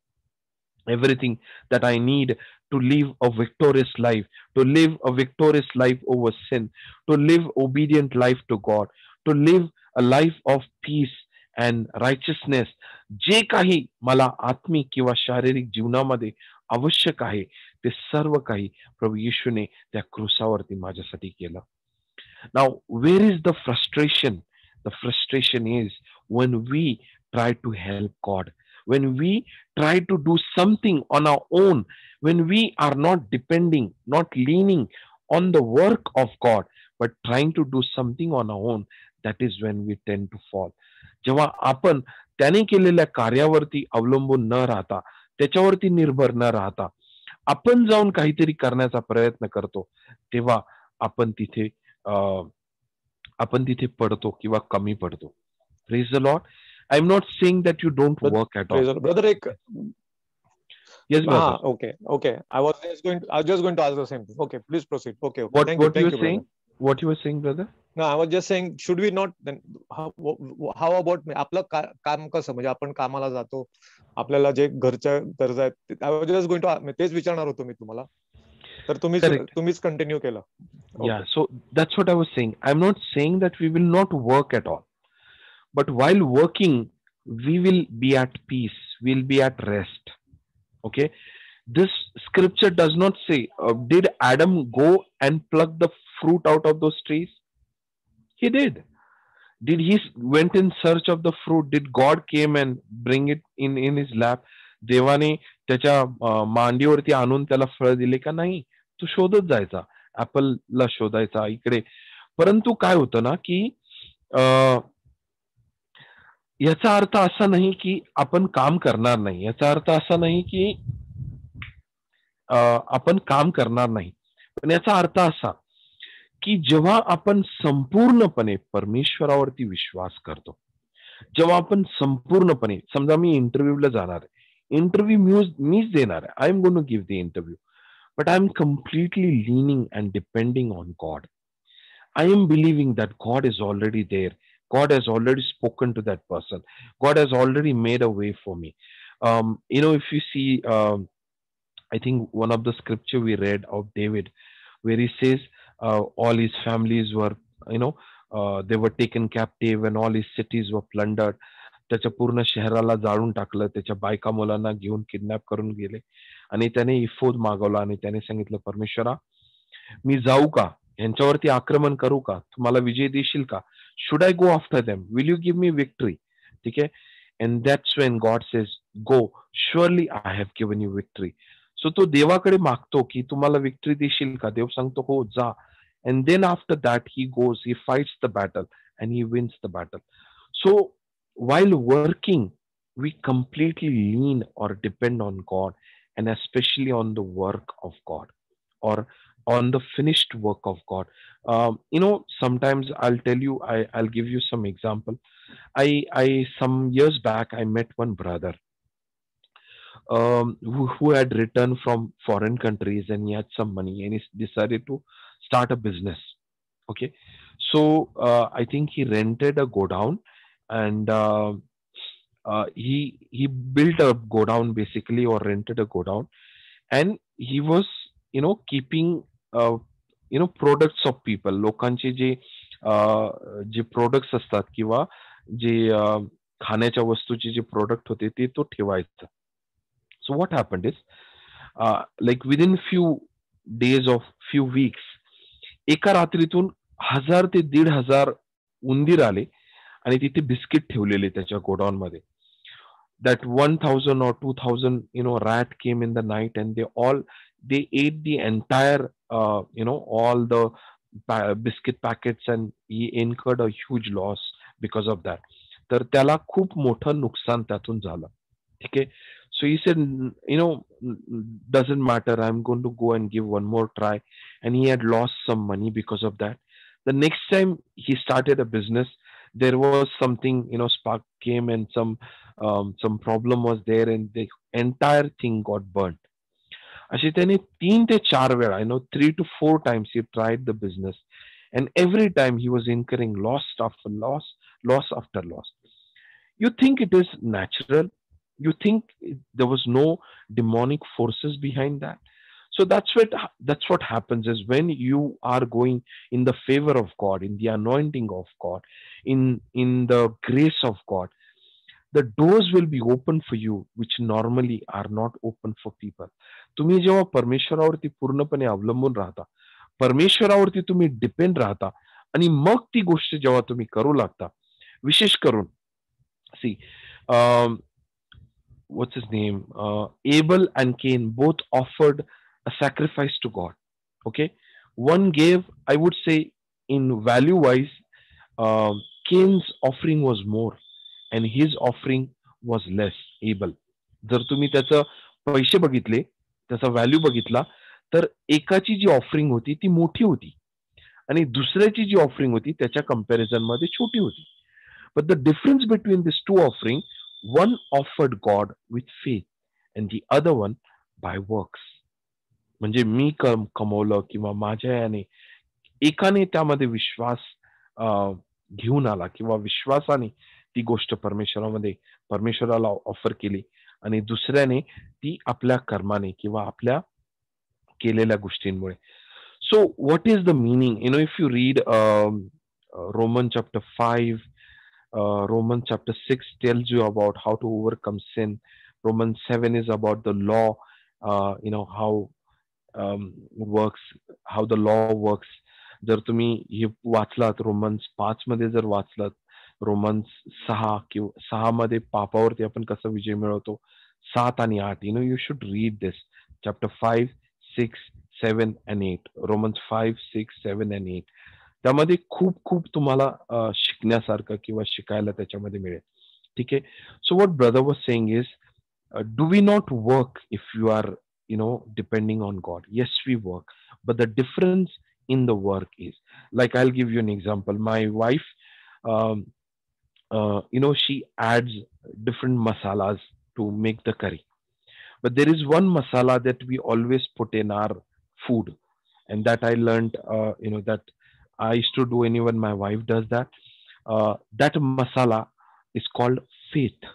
everything that I need to live a victorious life, to live a victorious life over sin, to live obedient life to God, to live a life of peace and righteousness, जे काही मला आत्मिक किंवा शारीरिक जीवनामध्ये आवश्यक आहे ते सर्व काही प्रभू येशूने त्या क्रूसावरती माझ्यासाठी केलं. Now, where is the frustration? The frustration is when we try to help God, when we try to do something on our own, when we are not depending, not leaning on the work of God, but trying to do something on our own, that is when we tend to fall. जेव्हा आपण त्याने केलेल्या कार्यावरती अवलंबून न राहता, त्याच्यावरती निर्भर न राहता आपण जाऊन काहीतरी करण्याचा प्रयत्न करतो, तेव्हा आपण तिथे पडतो किंवा कमी पडतो. Praise the Lord. I'm not saying that you don't work at all. Brother, yes, brother. Okay. I was just going to ask the same thing. Okay, please proceed. Okay. What Thank you you, were saying? brother. What you were saying, brother? No, I was just saying, should we not then how about आपलं काम कसं, म्हणजे आपण कामाला जातो, आपल्याला जे घरच्या गरजा आहेत, I was just going to तेच विचारणार होतो मी तुम्हाला, तर तुम्हीच कंटिन्यू केलं. Yeah, so that's what I was saying. I'm not saying that we will not work at all, but while working we will be at peace, we'll be at rest. Okay, this scripture does not say did Adam go and pluck the fruit out of those trees? He did. Did he went in search of the fruit? Did God came and bring it in his lap? देवाने त्याच्या मांडीवरती आणून त्याला फळ दिले का? नाही. तो शोधत जायचा, ऍपलला शोधायचा इकडे. परंतु काय होतं ना की याचा अर्थ असा नाही की आपण काम करणार नाही, याचा अर्थ असा नाही की आपण काम करणार नाही, पण याचा अर्थ असा की जेव्हा आपण संपूर्णपणे परमेश्वरावरती विश्वास करतो, जेव्हा आपण संपूर्णपणे, समजा मी इंटरव्ह्यूला जाणार आहे, इंटरव्ह्यू मीच देणार आहे, I am going to give the interview, but I'm completely leaning and depending on God. I am believing that God is already there. God has already spoken to that person. God has already made a way for me. If you see, I think one of the scripture we read of David, where he says all his families were, you know, they were taken captive and all his cities were plundered. त्याच्या पूर्ण शहराला जाळून टाकलं, त्याच्या बायका मुलांना घेऊन kidnap करून गेले आणि त्याने इफोद मागवला आणि त्याने सांगितलं, परमेश्वरा, मी जाऊ का, यांच्यावरती आक्रमण करू का, तुम्हाला विजय देशील का, should I go after them, will you give me victory. ठीक आहे. And that's when God says, go, surely I have given you victory. So तो देवाकडे मागतो की तुम्हाला विक्ट्री देशील का. देव सांगतो हो, जा. And then after that he goes, he fights the battle and he wins the battle. So while working, we completely lean or depend on God, and especially on the work of God or on the finished work of God. Sometimes I'll tell you, I'll give you some example. I some years back I met one brother who had returned from foreign countries, and he had some money and he decided to start a business. Okay, so I think he rented a godown, and he built a godown basically, or rented a godown, and he was keeping products of people, लोकांचे जे products असतात किंवा जे खाण्याच्या वस्तूचे जे product होते ते तो ठेवायचा. So what happened is, like within few days of few weeks, एका रात्रीतून 1000 ते 1500 उंदीर आले आणि तिथे बिस्किट ठेवलेले त्याच्या गोडाऊन मध्ये. That 1000 or 2000 rat came in the night, and they ate the entire all the biscuit packets, and he incurred a huge loss because of that. तर त्याला खूप मोठं नुकसान त्यातून झालं. ठीक आहे. So he said, doesn't matter, I'm going to go and give one more try. And he had lost some money because of that. The next time he started a business, there was something, spark came, and some problem was there, and the entire thing got burnt. असे त्याने 3 ते 4 वेळा, 3 to 4 times he tried the business, and every time he was incurring loss after loss, loss after loss. You think it is natural? You think there was no demonic forces behind that? So that's what happens is, when you are going in the favor of God, in the anointing of God, in the grace of God, the doors will be open for you which normally are not open for people. तुम्ही जेव्हा परमेश्वरावरती पूर्णपणे अवलंबून राहता, परमेश्वरावरती तुम्ही depend राहता, आणि मग ती गोष्ट जेव्हा तुम्ही करू लागता, विशेष करून सी what's his name, Abel and Cain both offered a sacrifice to God. Okay, one gave, I would say, in value wise, Cain's offering was more and his offering was less. Abel, जर तुम्ही त्याचं पैसे बघितले, त्याचा value बघितला, तर एकाची जी offering होती ती मोठी होती आणि दुसऱ्याची जी ऑफरिंग होती त्याच्या कंपॅरिझन मध्ये छोटी होती. But the difference between these two offering, one offered God with faith and the other one by works. म्हणजे मी कमवलं किंवा माझ्या याने, एकाने त्यामध्ये विश्वास घेऊन आला किंवा विश्वासाने ती गोष्ट परमेश्वराला ऑफर केली, आणि दुसऱ्याने ती आपल्या कर्माने किंवा आपल्या केलेल्या गोष्टींमुळे. So what is the meaning? If you read Romans chapter 5, Romans chapter 6 tells you about how to overcome sin. Romans 7 is about the law, how works, how the law works. जर तुम्ही हे वाचलात, रोमन्स 5 मध्ये जर वाचलात, Romans 6 मध्ये पापावरती आपण कसा विजय मिळवतो, 7 आणि 8, you should read this, chapter 5, 6, 7 and 8. Romans 5, 6, 7 and 8. त्यामध्ये खूप खूप तुम्हाला शिकण्यासारखं किंवा शिकायला त्याच्यामध्ये मिळेल. ठीक आहे. So what brother was saying is, do we not work if you are depending on God? Yes, we work, but the difference in the work is, like, I'll give you an example. My wife, she adds different masalas to make the curry, but there is one masala that we always put in our food, and that I learned, that I used to do, and even my wife does that. That masala is called faith.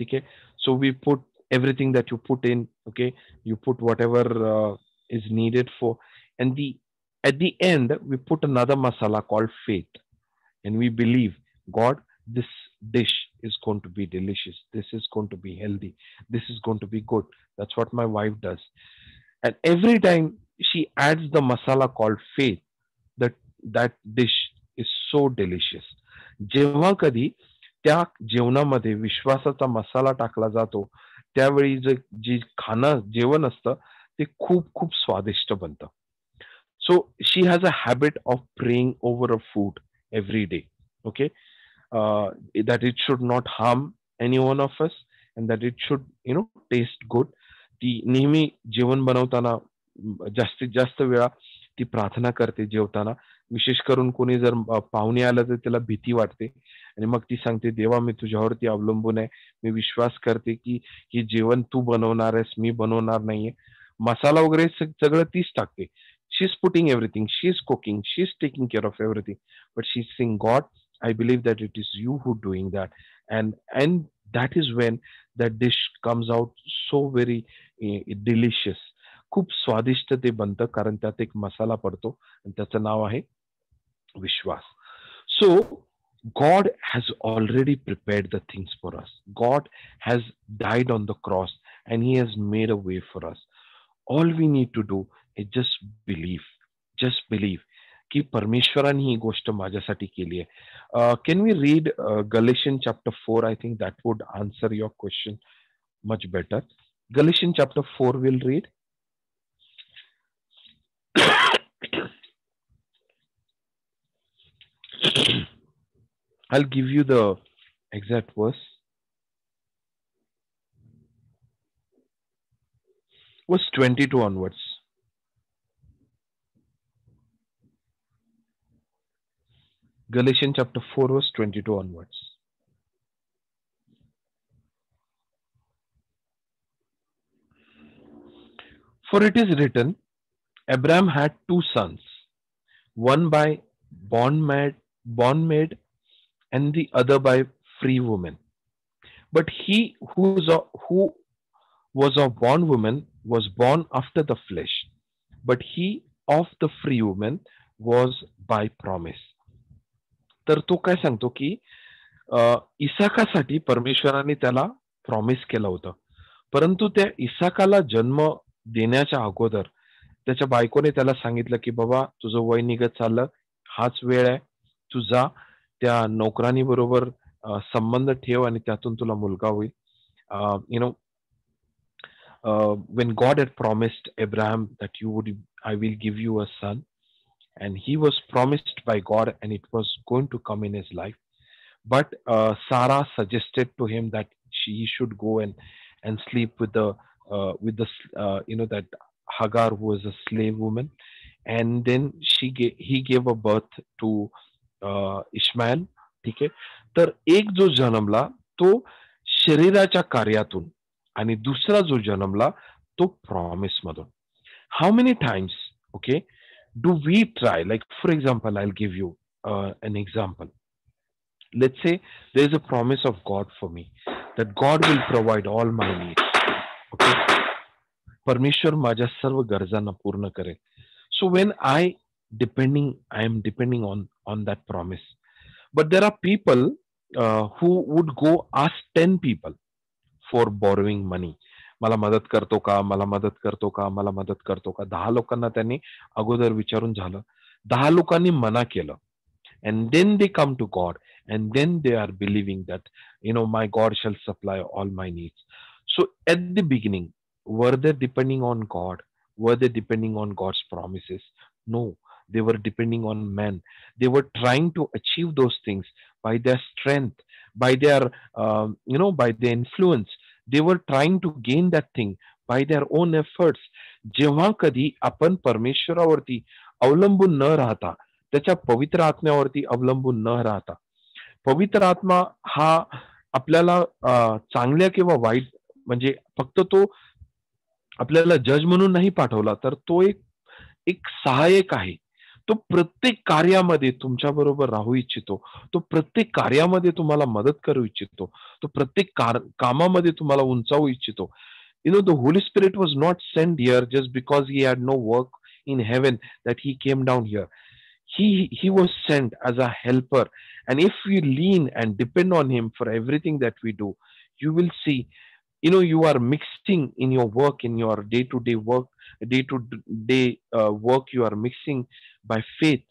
Okay, so we put everything that you put in. Okay, you put whatever is needed for, and at the end we put another masala called faith, and we believe, God, this dish is going to be delicious. This is going to be healthy. This is going to be good. That's what my wife does. And every time she adds the masala called faith, that that dish is so delicious. जेव्हा कधी त्या जेवणामध्ये विश्वासाचा मसाला टाकला जातो, त्यावेळी जे खाणं जेवण असतं ते खूप खूप स्वादिष्ट बनतं. So she has a habit of praying over a food every day. Okay, that it should not harm any one of us, and that it should taste good. ती नेहमी जेवण बनवताना जास्तीत जास्त वेळा ती प्रार्थना करते जेवताना. विशेष करून कोणी जर पाहुणे आलं तर त्याला भीती वाटते, आणि मग ती सांगते, देवा मी तुझ्यावरती अवलंबून आहे, मी विश्वास करते की हे जेवण तू बनवणार आहेस, मी बनवणार नाहीये. मसाला वगैरे सगळं तीच टाकते. She's putting everything, she's cooking, she's taking care of everything, but she's saying, God, I believe that it is you who doing that, and that is when that dish comes out so very delicious. खूप स्वादिष्ट ते बनतं, कारण त्यात एक मसाला पडतो, आणि त्याचं नाव आहे विश्वास. So God has already prepared the things for us. God has died on the cross and he has made a way for us. All we need to do is just believe की परमेश्वराने ही गोष्ट माझ्यासाठी केली आहे. Can we read Galatians chapter 4? I think that would answer your question much better. Galatians chapter 4 we'll read. I'll give you the exact verse. Verse 22 onwards. Galatians chapter 4 verse 22 onwards. For it is written, Abraham had two sons, one by bondmaid and the other by free woman. But he who was of bondwoman was born after the flesh, but he of the free woman was by promise. तर तो काय सांगतो की इसाकासाठी परमेश्वराने त्याला promise केलं होतं, परंतु त्या इसाकाला जन्म देण्याच्या अगोदर त्याच्या बायकोने त्याला सांगितलं की बाबा तुझं वय निघत चाललं, हाच वेळ आहे, तू जा त्या नोकरानी बरोबर संबंध ठेव आणि त्यातून तुला मुलगा होईल. When God had promised Abraham that I will give you a son, and he was promised by God and it was going to come in his life, but Sarah suggested to him that he should go and sleep with the that Hagar, who was a slave woman, and then he gave a birth to Ishmael. ठीक आहे, तर एक जो जन्मला तो शरीराच्या कार्यातून आणि दुसरा जो जन्मला तो प्रॉमिस मधून. How many times, okay, do we try, like for example, I'll give you an example. Let's say there is a promise of God for me that God will provide all my needs. Okay, परमेश्वर माझ्या सर्व गरजांना पूर्ण करेल. So when I am depending on that promise. But there are people who would go ask 10 people for borrowing money. मला मदत करतो का, मला मदत करतो का, मला मदत करतो का. 10 लोकांना त्यांनी अगोदर विचारून झालं, 10 लोकांनी मना केलं, and then they come to God and then they are believing that my God shall supply all my needs. So at the beginning, were they depending on God? Were they depending on God's promises? No, they were depending on men. They were trying to achieve those things by their strength, by their by their influence. They were trying to gain that thing by their own efforts. जेव्हा कधी आपण परमेश्वरावरती अवलंबून न राहता, त्याच्या पवित्र आत्म्यावरती अवलंबून न राहता, पवित्र आत्मा हा आपल्याला चांगल्या किंवा वाईट, म्हणजे फक्त तो आपल्याला जज म्हणून नाही पाठवला, तर तो एक एक सहाय्यक आहे. तो प्रत्येक कार्यामध्ये तुमच्या बरोबर राहू इच्छितो. तो प्रत्येक कार्यामध्ये तुम्हाला मदत करू इच्छितो. तो प्रत्येक कामामध्ये तुम्हाला उंचावू इच्छितो. The Holy Spirit was not sent here just because he had no work in heaven that he came down here. He was sent as a helper, and if we lean and depend on him for everything that we do, you will see, you are mixing in your work, in your day to day work, you are mixing by faith.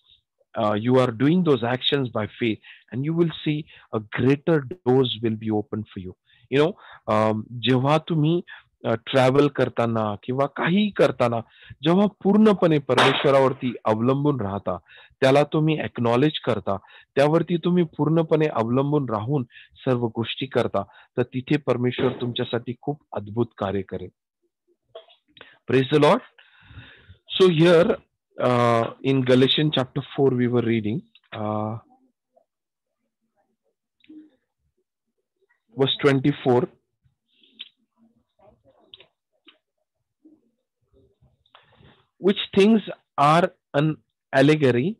You are doing those actions by faith, and you will see a greater doors will be open for you. जेव्हा तुम्ही travel करताना किंवा काहीही करताना, जेव्हा पूर्णपणे परमेश्वरावरती अवलंबून राहता, त्याला तुम्ही एक्नॉलेज करता, त्यावरती तुम्ही पूर्णपणे अवलंबून राहून सर्व गोष्टी करता, तर तिथे परमेश्वर तुमच्यासाठी खूप अद्भुत कार्य करेल. Praise the Lord. So here in Galatians chapter 4 we were reading verse 24. Which things are an allegory,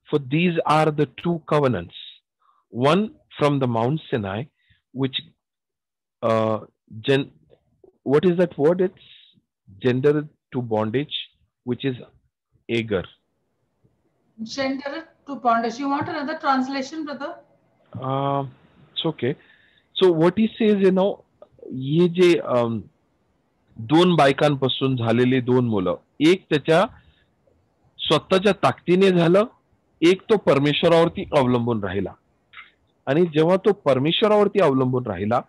for these are the two covenants, one from the Mount Sinai, which what is that word? It's gender to bondage, which is Agar. Gender to bondage. You want another translation, brother? It's okay. So what he says, ये जे दोन बायकांपासून झालेली दोन मुलं, एक त्याच्या स्वतःच्या ताकदीने झालं, एक तो परमेश्वरावरती अवलंबून राहिला. आणि जेव्हा तो परमेश्वरावरती अवलंबून राहिला,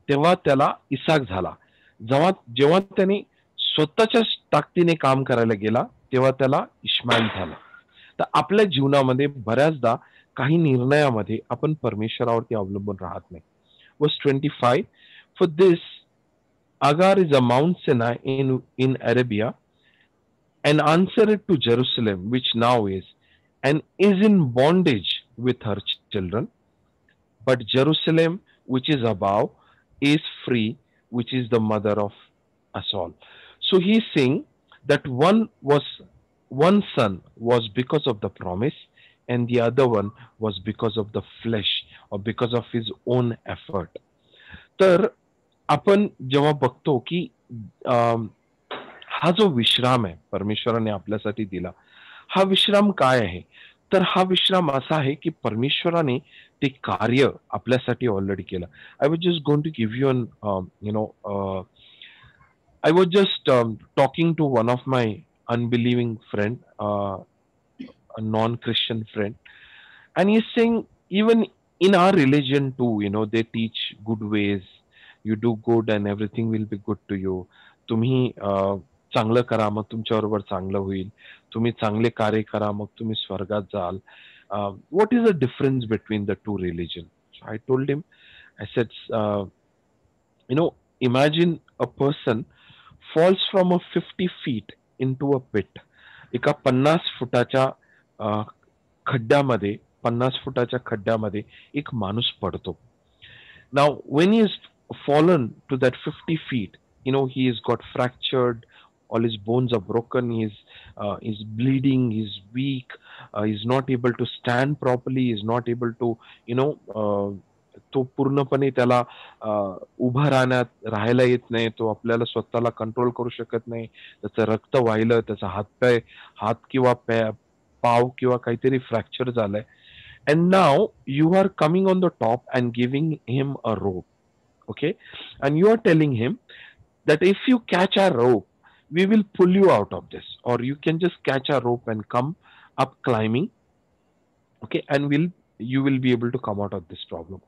तेव्हा त्याला इसाक झाला. जेव्हा त्याने स्वतःच्या ताकदीने काम करायला गेला, तेव्हा त्याला इश्माईल झाला. तर आपल्या जीवनामध्ये बऱ्याचदा काही निर्णयामध्ये आपण परमेश्वरावरती अवलंबून राहत नाही. Verse 25, for this Agar is a Mount Sinai in Arabia, and answered to Jerusalem, which now is, and is in bondage with her children. But Jerusalem, which is above, is free, which is the mother of us all. So he's saying that one son was because of the promise, and the other one was because of the flesh, or because of his own effort. तर आपण जेव्हा बघतो की हा जो विश्राम आहे परमेश्वराने आपल्यासाठी दिला, हा विश्राम काय आहे? तर हा विश्राम असा आहे की परमेश्वराने ते कार्य आपल्यासाठी ऑलरेडी केलं. I was just going to give you an I was just talking to one of my unbelieving friend, a non-Christian friend, and he's saying even in our religion too, they teach good ways. You do good and everything will be good to you. तुम्ही चांगलं करा, मग तुमच्याबरोबर चांगलं होईल. तुम्ही चांगले कार्य करा, मग तुम्ही स्वर्गात जाल. What is the difference between the two religions? So I told him, I said, imagine a person falls from a 50 feet into a pit. एका 50 फुटाच्या खड्ड्यामध्ये 50 फुटाच्या खड्ड्यामध्ये एक माणूस पडतो. Now when he is fallen to that 50 feet, he has got fractured, all his bones are broken, he's bleeding, he's weak, he's not able to stand properly, he's not able to तो पूर्णपणे त्याला उभा राहायला येत नाही, तो आपल्याला स्वतःला कंट्रोल करू शकत नाही, त्याचं रक्त वाहिलं, त्याचा हात किंवा पाव किंवा काहीतरी फ्रॅक्चर झालंय. And now you are coming on the top and giving him a rope, okay? And you are telling him that if you catch a rope, we will pull you out of this, or you can just catch a rope and come up climbing, okay? And you will be able to come out of this problem.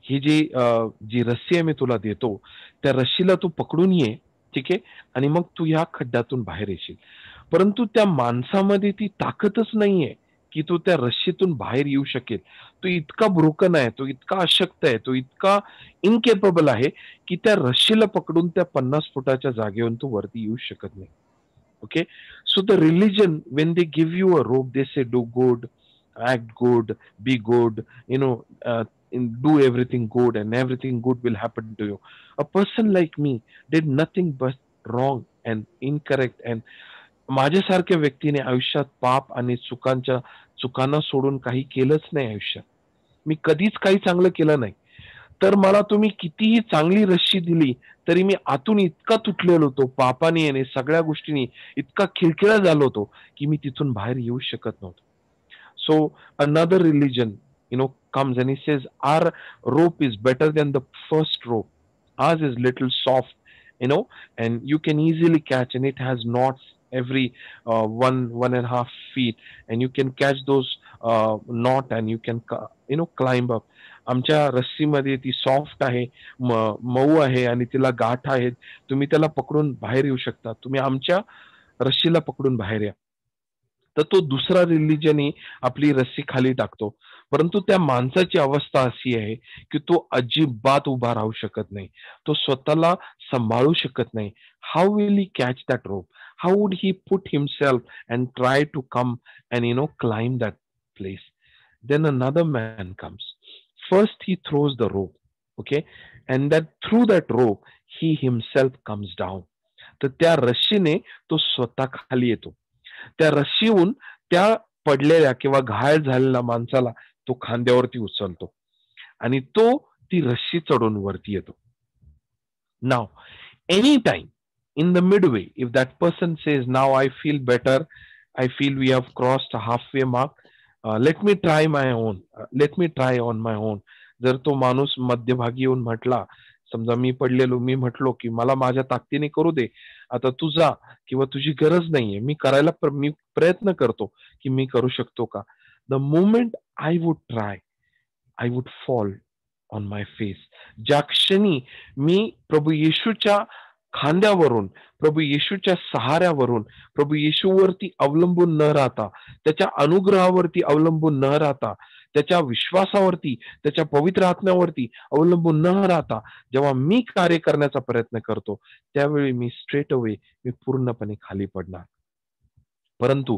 ही जी रस्सी आहे मी तुला देतो, त्या रस्सीला तू पकडून ये, ठीक आहे, आणि मग तू ह्या खड्ड्यातून बाहेर येशील. परंतु त्या माणसामध्ये ती ताकदच नाहीये की तो त्या रस्सीतून बाहेर येऊ शकेल. तो इतका ब्रोकन आहे, तो इतका अशक्त आहे, तो इतका इनकेपेबल आहे की त्या रस्सीला पकडून त्या 50 फुटाच्या जागेवरून तो वरती येऊ शकत नाही. Okay, so the religion when they give you a rope, they say do good, act good, be good, do everything good, and everything good will happen to you. A person like me did nothing but wrong and incorrect. And माझ्यासारख्या व्यक्तीने आयुष्यात पाप आणि चुकांना सोडून काही केलंच नाही आयुष्यात. मी कधीच काही चांगलं केलं नाही. तर मला तुम्ही कितीही चांगली रश्शी दिली तरी मी आतून इतका तुटलेलो होतो पापाने आणि सगळ्या गोष्टींनी, इतका खिळखिळा झालो होतो की मी तिथून बाहेर येऊ शकत नव्हतो. So another religion, comes and he says, our rope is better than the first rope. Ours is little soft, and you can easily catch, and it has knots every 1.5 feet, and you can catch those knot, and you can, climb up. आमच्या रस्सीमध्ये ती soft आहे, मऊ आहे आणि तिला गाठ आहेत. तुम्ही त्याला पकडून बाहेर येऊ शकता. तुम्ही आमच्या रस्सीला पकडून बाहेर या. तर तो दुसरा रिलिजनही आपली रस्सी खाली टाकतो. परंतु त्या माणसाची अवस्था अशी आहे की तो अजिबात उभा राहू शकत नाही. तो स्वतःला सांभाळू शकत नाही. How will he catch that rope? How would he put himself and try to come and climb that place? Then another man comes. First he throws the rope, okay, and that through that rope he himself comes down. तर त्या रस्सीने तो स्वतः खाली येतो. त्या रस्सीहून त्या पडलेल्या किंवा घायल झालेल्या माणसाला तो खांद्यावरती उचलतो आणि तो ती रस्सी चढून वरती येतो. Now any time in the midway, if that person says, now I feel better, I feel we have crossed a halfway mark, let me try on my own. जर तो माणूस मध्यभागी येऊन म्हटला, समजा मी पडलेलो, मी म्हटलो की मला माझ्या ताकदीने करू दे, आता तू जा, किंवा तुझी गरज नाहीये, मी प्रयत्न करतो की मी करू शकतो का. The moment I would try, I would fall on my face. ज्या क्षणी मी प्रभू येशूच्या खांद्यावरून, प्रभू येशूच्या सहाऱ्यावरून, प्रभू येशूवरती अवलंबून न राहता, त्याच्या अनुग्रहावरती अवलंबून न राहता, त्याच्या विश्वासावरती, त्याच्या पवित्र आत्म्यावरती अवलंबून न राहता जेव्हा मी कार्य करण्याचा प्रयत्न करतो, त्यावेळी मी स्ट्रेट अवे मी पूर्णपणे खाली पडणार. परंतु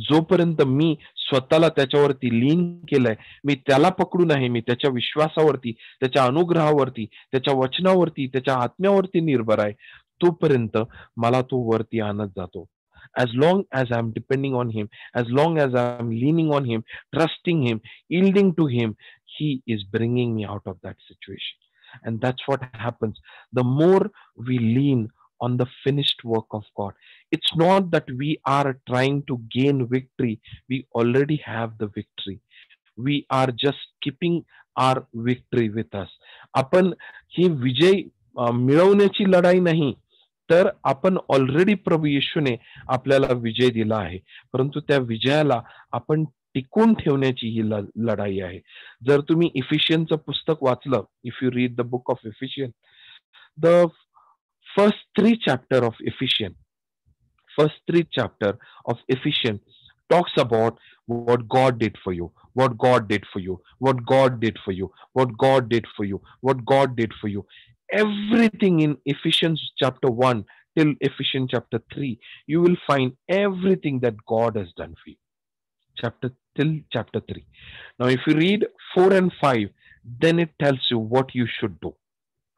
जोपर्यंत मी स्वतःला त्याच्यावरती लीन केलंय, मी त्याला पकडून आहे, मी त्याच्या विश्वासावरती, त्याच्या अनुग्रहावरती, त्याच्या वचनावरती, त्याच्या आत्म्यावरती निर्भर आहे, तोपर्यंत मला तो वरती आणत जातो. As long as I'm depending on him, as long as I'm leaning on him, trusting him, yielding to him, he is bringing me out of that situation. And that's what happens. The more we lean on the finished work of God, it's not that we are trying to gain victory. We already have the victory. We are just keeping our victory with us. आपण ही विजय मिळवण्याची लढाई नाही, तर आपण already प्रभू येशूने आपल्याला विजय दिला आहे, परंतु त्या विजयाला आपण टिकून ठेवण्याची ही लढाई आहे. जर तुम्ही इफिशियनचं पुस्तक वाचलं, if you read the book of Ephesian, the first three chapter of Ephesians talks about what God did for you, what God did for you, what God did for you, what God did for you, what God did for you. Everything in Ephesians chapter 1 till Ephesians chapter 3, you will find everything that God has done for you. Till chapter 3. Now if you read 4 and 5, then it tells you what you should do.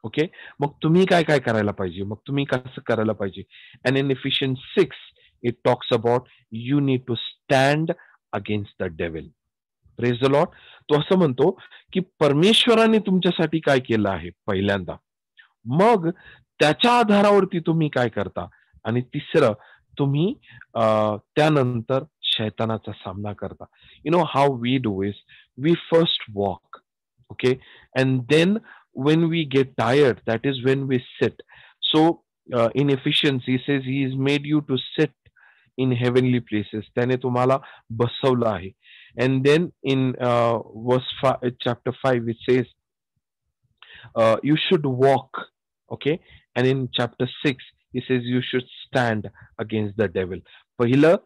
Okay, मग तुम्ही काय काय करायला पाहिजे, मग तुम्ही कसं करायला पाहिजे. And in Ephesians 6 it talks about you need to stand against the devil. Praise the Lord. तो असं म्हणतो की परमेश्वराने तुमच्यासाठी काय केलं आहे पहिल्यांदा, मग त्याच्या आधारावरती तुम्ही काय करता, आणि तिसरं तुम्ही त्यानंतर शैतानाचा सामना करता. How we do is we first walk, okay, and then when we get tired, that is when we sit. So in Ephesians he says he has made you to sit in heavenly places. त्याने तुम्हाला बसवलं आहे. And then in chapter 5 it says you should walk, okay, and in chapter 6 he says you should stand against the devil. पहिलं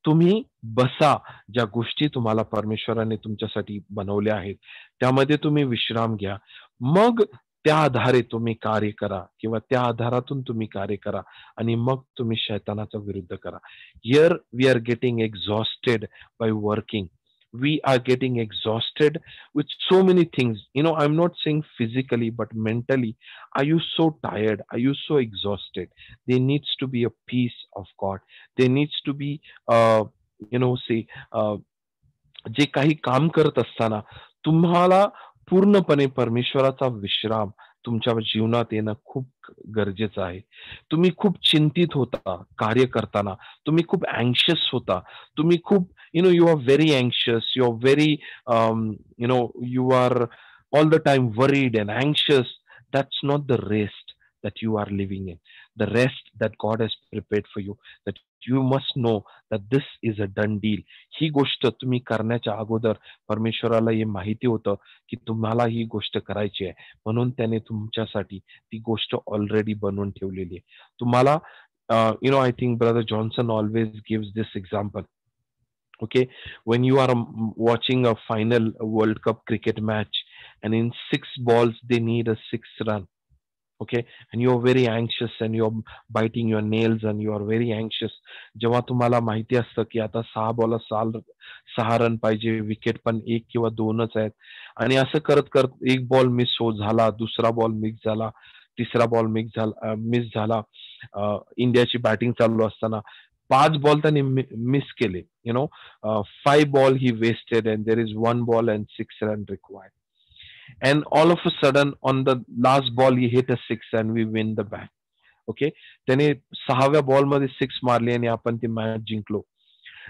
तुम्ही बसा, ज्या गोष्टी तुम्हाला परमेश्वराने तुमच्यासाठी बनवल्या आहेत त्यामध्ये तुम्ही विश्राम घ्या, मग त्या आधारे तुम्ही कार्य करा, किंवा त्या आधारातून तुम्ही कार्य करा, आणि मग तुम्ही शैतानाचा विरुद्ध करा. Here we are getting exhausted by working. we are getting exhausted with so many things. I'm not saying physically, but mentally. Are you so tired? Are you so exhausted? There needs to be a peace of God. There needs to be say जे काही काम करत असताना तुम्हाला पूर्णपणे परमेश्वराचा विश्राम तुमच्या जीवनात येणं खूप गरजेचं आहे. तुम्ही खूप चिंतित होता कार्य करताना, तुम्ही खूप अँशियस होता, तुम्ही खूप यू आर व्हेरी अँशियस, you are very you are all the time worried and anxious. That's not the rest that you are living in. The rest that God has prepared for you, that you must know that this is a done deal. ही गोष्ट तुम्ही करण्याच्या अगोदर परमेश्वराला हे माहिती होतं की तुम्हाला ही गोष्ट करायची आहे, म्हणून त्याने तुमच्यासाठी ती गोष्ट ऑलरेडी बनवून ठेवलेली आहे. तुम्हाला I think Brother Johnson always gives this example. Okay, when you are watching a final World Cup cricket match, and in 6 balls they need a 6 run. Okay, and you're very anxious and you're biting your nails and you are very anxious. जेव्हा तुम्हाला माहिती असतं की आता 6 ball 6 run पाहिजे, wicket पण 1 किंवा 2च आहेत, आणि असं करत करत 1 बॉल मिस झाला, दुसरा बॉल मिस झाला, तिसरा बॉल मिस झाला. इंडियाची बॅटिंग चालू असताना 5 बॉल त्यांनी मिस केले. 5 ball he wasted and there is 1 ball and 6 run required. And all of a sudden on the last ball he hit a 6 and we win the match. Okay, त्याने 6व्या बॉलमध्ये 6 मारली आणि आपण ती match जिंकलो.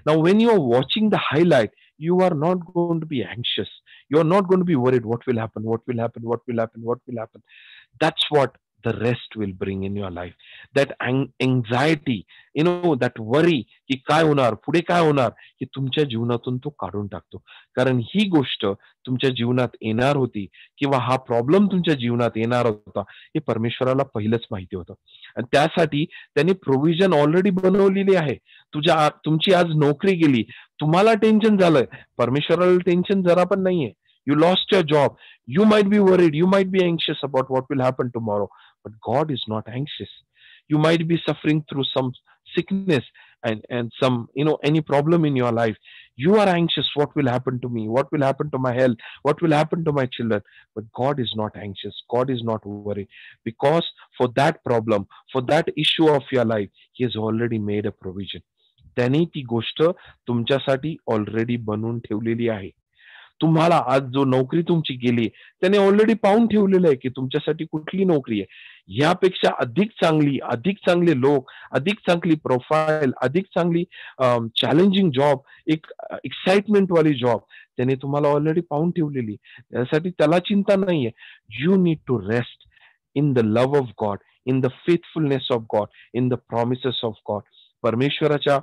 Now when you are watching the highlight, you are not going to be anxious, you are not going to be worried what will happen, what will happen, what will happen, what will happen. That's what the rest will bring in your life. That anxiety, that worry की काय होणार, पुढे काय होणार, की तुमच्या जीवनातून तो काढून टाकतो. कारण ही गोष्ट तुमच्या जीवनात येणार होती किंवा हा प्रॉब्लेम तुमच्या जीवनात येणार होता हे परमेश्वराला पहिलंच माहिती होतं, आणि त्यासाठी त्यांनी प्रोव्हिजन ऑलरेडी बनवलेली आहे. तुमची आज नोकरी गेली, तुम्हाला टेन्शन झालंय, परमेश्वराला टेन्शन जरा पण नाहीये. You lost your job, you might be worried, you might be anxious about what will happen tomorrow, but God is not anxious. You might be suffering through some sickness and some any problem in your life. You are anxious, what will happen to me, what will happen to my health, what will happen to my children. But God is not anxious, God is not worried, because for that problem, for that issue of your life, He has already made a provision. त्यांनी ती गोष्ट तुमच्यासाठी already बनवून ठेवलेली आहे. तुम्हाला आज जो नोकरी तुमची गेली, त्याने ऑलरेडी पाहून ठेवलेलं आहे की तुमच्यासाठी कुठली नोकरी आहे, यापेक्षा अधिक चांगले लोक, अधिक चांगली प्रोफाईल, अधिक चांगली चॅलेंजिंग जॉब, एक एक्साइटमेंट वाली जॉब त्याने तुम्हाला ऑलरेडी पाहून ठेवलेली. त्यासाठी त्याला चिंता नाहीये. You need to rest in the love of God, in the faithfulness of God, in the promises of God. परमेश्वराच्या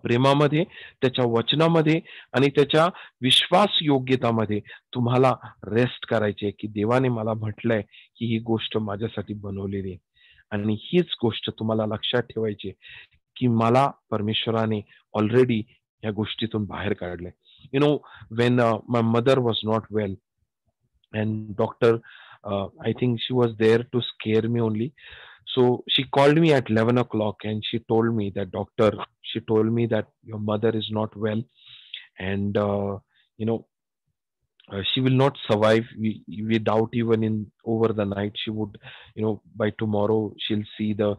प्रेमामध्ये, त्याच्या वचनामध्ये आणि त्याच्या विश्वास योग्यतामध्ये तुम्हाला रेस्ट करायची, की देवाने मला म्हटलंय की ही गोष्ट माझ्यासाठी बनवलेली आहे, आणि हीच गोष्ट तुम्हाला लक्षात ठेवायची की मला परमेश्वराने ऑलरेडी या गोष्टीतून बाहेर काढलंय. when my mother was not well and doctor, I think she was there to scare me only. So she called me at 11 o'clock and she told me that, doctor, she told me that your mother is not well, and you know she will not survive. We doubt even in over the night she would, by tomorrow she'll see the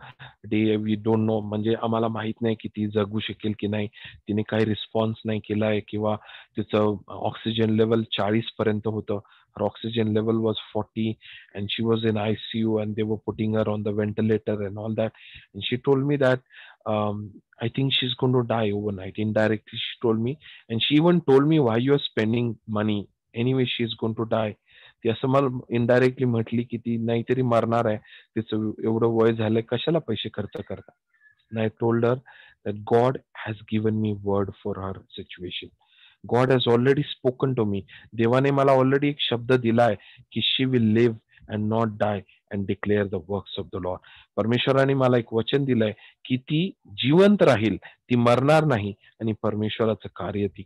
day. We don't know, म्हणजे आम्हाला माहित नाही की ती जगू शकेल की नाही. तिने काही रिस्पॉन्स नाही केलाय किंवा तिचं ऑक्सिजन लेवल 40 पर्यंत होतं. Her oxygen level was 40 and she was in ICU and they were putting her on the ventilator and all that. And she told me that I think she's going to die overnight. Indirectly she told me, and she even told me, why you are spending money, anyway she's going to die. ती असं मला indirectly म्हटली की ती नाहीतरी मरणार आहे, तिचं एवढं वय झालंय, कशाला पैसे खर्च करता. And I told her that God has given me word for her situation. God has already spoken to me. देवाने मला ऑलरेडी एक शब्द दिलाय की she will live and not die and declare the works of the Lord. परमेश्वराने मला एक वचन दिलंय की ती जिवंत राहील, ती मरणार नाही, आणि परमेश्वराचं कार्य ती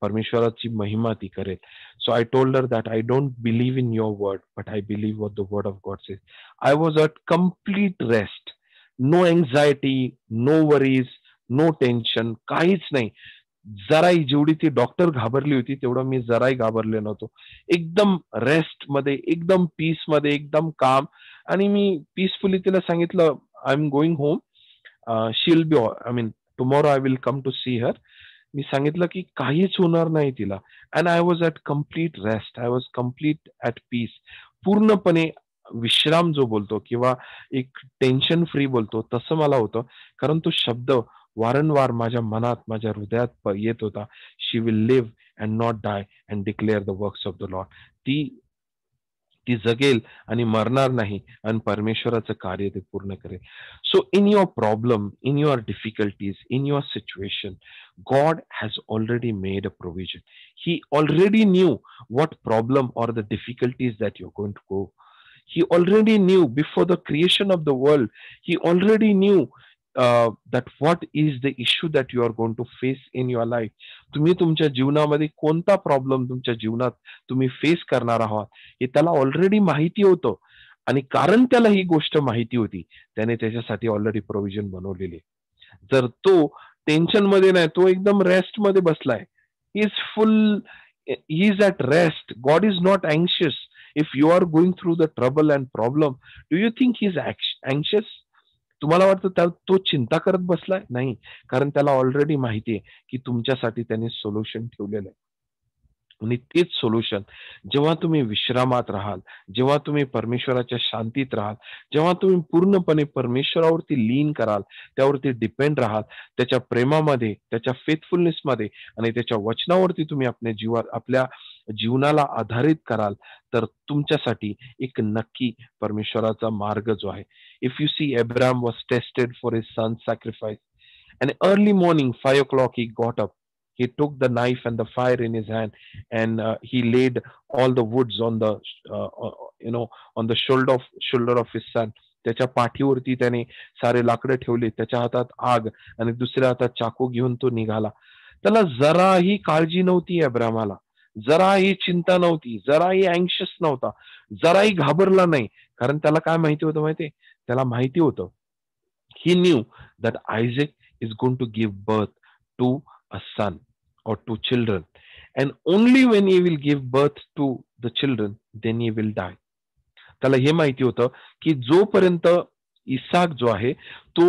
परमेश्वराची महिमा ती करेल. So I told her that I don't believe in your word, but I believe what the word of God says. I was at complete rest. No anxiety, no worries, no tension, काहीच नाही. जराही, जेवढी ती doctor घाबरली होती तेवढं मी जराही घाबरले नव्हतो. एकदम रेस्ट मध्ये, एकदम पीस मध्ये, एकदम काम. आणि मी पीसफुली तिला सांगितलं, I am going home, she will be, I mean tomorrow I will come to see her. मी सांगितलं की काहीच होणार नाही तिला. And I was at complete rest, I was complete at peace. पूर्णपणे विश्राम जो बोलतो किंवा एक टेन्शन फ्री बोलतो तसं मला होतं. कारण तो शब्द वारंवार माझ्या मनात, माझ्या हृदयात येत होता. She will live and not die and declare the works of the Lord. ती ती जगेल आणि मरणार नाही आणि परमेश्वराचं कार्य ते पूर्ण करेल. So in your problem, in your difficulties, in your situation, God has already made a provision. He already knew what problem or the difficulties that you're going to go. He already knew before the creation of the world. He already knew that what is the issue that you are going to face in your life. तुम्ही तुमच्या जीवनामध्ये कोणता problem तुमच्या जीवनात तुम्ही face करणार आहात हे त्याला ऑलरेडी माहिती होतं. आणि कारण त्याला ही गोष्ट माहिती होती, त्याने त्याच्यासाठी ऑलरेडी प्रोव्हिजन बनवलेली. जर तो टेन्शन मध्ये नाही, तो एकदम रेस्ट मध्ये बसलाय. He is full, he is at rest. God is not अँशियस. If you are going through the trouble and problem, do you think he is अँशियस? तुम्हाला वाटतं तो चिंता करत बसलाय? नाही, कारण त्याला ऑलरेडी माहिती आहे की तुमच्यासाठी त्याने सोल्युशन ठेवलेलं आहे. आणि तेच सोल्युशन जेव्हा तुम्ही विश्रामात राहाल, जेव्हा तुम्ही परमेश्वराच्या शांतीत राहाल, जेव्हा तुम्ही पूर्णपणे परमेश्वरावरती लीन कराल, त्यावरती डिपेंड राहाल, त्याच्या प्रेमामध्ये, त्याच्या फेथफुलनेस मध्ये आणि त्याच्या वचनावरती तुम्ही आपल्या जीवनाला आधारित कराल, तर तुमच्यासाठी एक नक्की परमेश्वराचा मार्ग जो आहे. If you see, Abraham was tested for his son sacrifice. And early morning, 5 o'clock, he got up. He took the knife and the fire in his hand, and he laid all the woods on the, on the shoulder of his son. त्याच्या पाठीवरती त्याने सारे लाकडं ठेवले, त्याच्या हातात आग आणि दुसऱ्या हातात चाकू घेऊन तो निघाला. त्याला जराही काळजी नव्हती अब्राहमाला, जराही चिंता नव्हती, जराही अँक्शियस नव्हता, जराही घाबरला नाही. कारण त्याला काय माहिती होतं माहितीये? त्याला माहिती होतं, he knew that Isaac is going to give birth to a son or to children, and only when he will give birth to the children, then he will die. त्याला हे माहिती होतं की जोपर्यंत इसाक जो आहे तो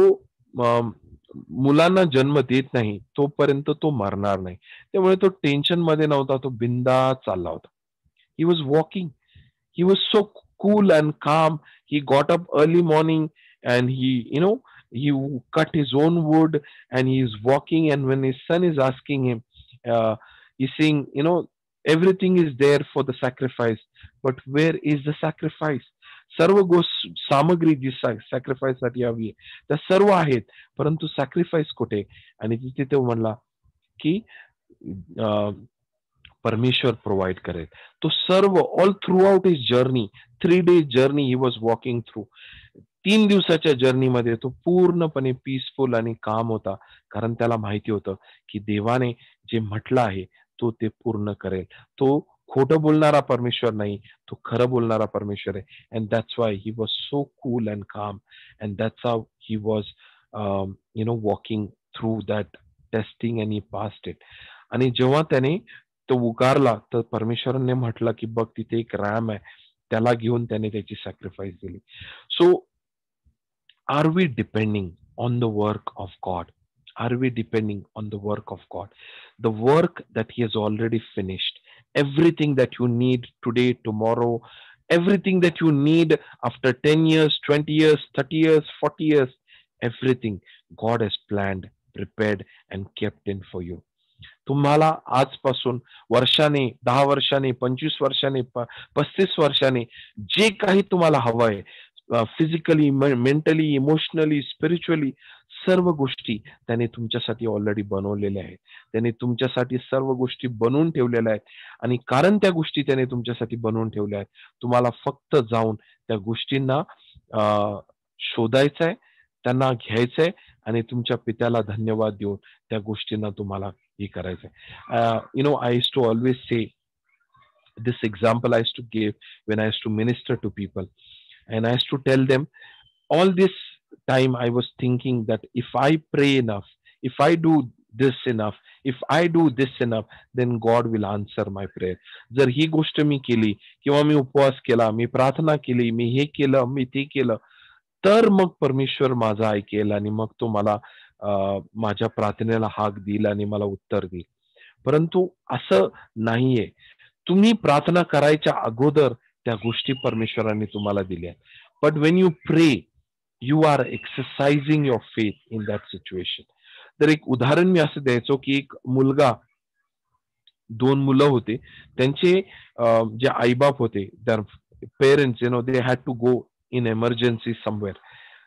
मुलांना जन्म देत नाही तोपर्यंत तो मरणार नाही. त्यामुळे तो टेन्शन मध्ये नव्हता, तो बिंदास चालला होता. He was walking, he was so cool and calm. He got up early morning and he cut his own wood and he is walking, and when his son is asking him, he's saying, everything is there for the sacrifice, but where is the sacrifice? सर्व गोष्ट सामग्री जी sacrifice साठी हवी आहे त्या सर्व आहेत, परंतु sacrifice कुठे? आणि तिथे तो म्हणला की परमेश्वर प्रोव्हाइड करेल. तो सर्व all throughout his journey, 3 days journey he was walking through. 3 दिवसाच्या जर्नीमध्ये तो पूर्णपणे पीसफुल आणि काम होता, कारण त्याला माहिती होतं की देवाने जे म्हटलं आहे तो ते पूर्ण करेल. तो खोटं बोलणारा परमेश्वर नाही, तो खरं बोलणारा परमेश्वर आहे. And that's why he was so cool and calm, and that's how he was walking through that testing and he passed it. आणि जेव्हा त्याने तो उगारला तर परमेश्वराने म्हटलं की बघ तिथे एक रॅम आहे, त्याला घेऊन त्याने त्याची सॅक्रिफाईस दिली. सो are we depending on the work of God? Are we depending on the work of God? The work that He has already finished. Everything that you need today, tomorrow, everything that you need after 10 years, 20 years, 30 years, 40 years, everything God has planned, prepared, and kept in for you. तुम्हाला आजपासून वर्षाने, 10 वर्षाने, 25 वर्षाने, 35 वर्षाने जे काही तुम्हाला हवंय, physically, mentally, emotionally, spiritually, सर्व गोष्टी त्याने तुमच्यासाठी ऑलरेडी बनवलेल्या आहेत. त्याने तुमच्यासाठी सर्व गोष्टी बनवून ठेवलेल्या आहेत. आणि कारण त्या गोष्टी त्याने तुमच्यासाठी बनवून ठेवल्या आहेत, तुम्हाला फक्त जाऊन त्या गोष्टींना शोधायचंय, त्यांना घ्यायचंय आणि तुमच्या पित्याला धन्यवाद देऊन त्या गोष्टींना तुम्हाला हे करायचंय. I used to always say this example I used to give when I used to minister to people, and I used to tell them, all this time I was thinking that if I pray enough, if I do this enough, if I do this enough, then God will answer my prayer. जर ही गोष्ट मी केली, किंवा मी उपवास केला, मी प्रार्थना केली, मी हे केलं, मी ते केलं, तर मग परमेश्वर माझा ऐकेल आणि मग तो मला माझ्या प्रार्थनेला हाक देईल आणि मला उत्तर देईल. परंतु असं नाहीये. तुम्ही प्रार्थना करायच्या अगोदर त्या गोष्टी परमेश्वराने तुम्हाला दिल्या. But when you pray, you are exercising your faith in that situation. तर एक उदाहरण मी असं द्यायचो की एक मुलगा, 2 मुलं होते, त्यांचे जे आईबाप होते, their parents, they had to go in emergency somewhere,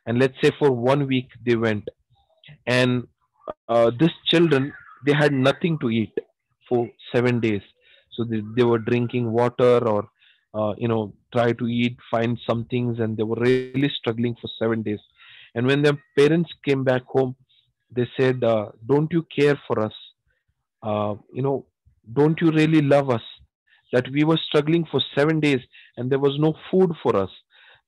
and let's say for 1 week they went, and this children, they had nothing to eat for 7 days. So they were drinking water, or try to eat, find some things, and they were really struggling for 7 days. And when their parents came back home, they said, don't you care for us? Don't you really love us, that we were struggling for 7 days and there was no food for us?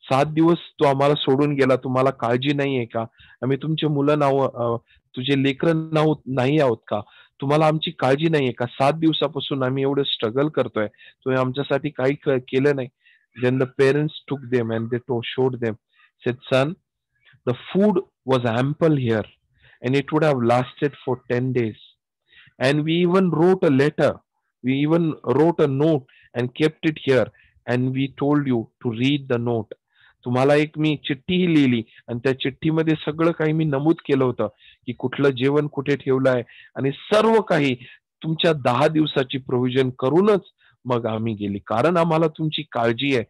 7 दिवस तो आम्हाला सोडून गेला, तुम्हाला काळजी नाहीये का? आम्ही तुमचे मुलं तुझे लेकरं नाही आहोत का? तुम्हाला आमची काळजी नाहीये का? 7 दिवसापासून आम्ही एवढं स्ट्रगल करतोय, तुम्ही आमच्यासाठी काही केलं नाही. Then the parents took them and they showed them, said, son, the food was ample here and it would have lasted for 10 days. And we even wrote a letter, we even wrote a note and kept it here, and we told you to read the note. तुम्हाला एक मी चिठ्ठीही लिहिली आणि त्या चिठ्ठीमध्ये सगळं काही मी नमूद केलं होतं की कुठलं जेवण कुठे ठेवलं आहे, आणि सर्व काही तुमच्या 10 दिवसाची प्रोव्हिजन करूनच मग आम्ही गेली, कारण आम्हाला तुमची काळजी आहे.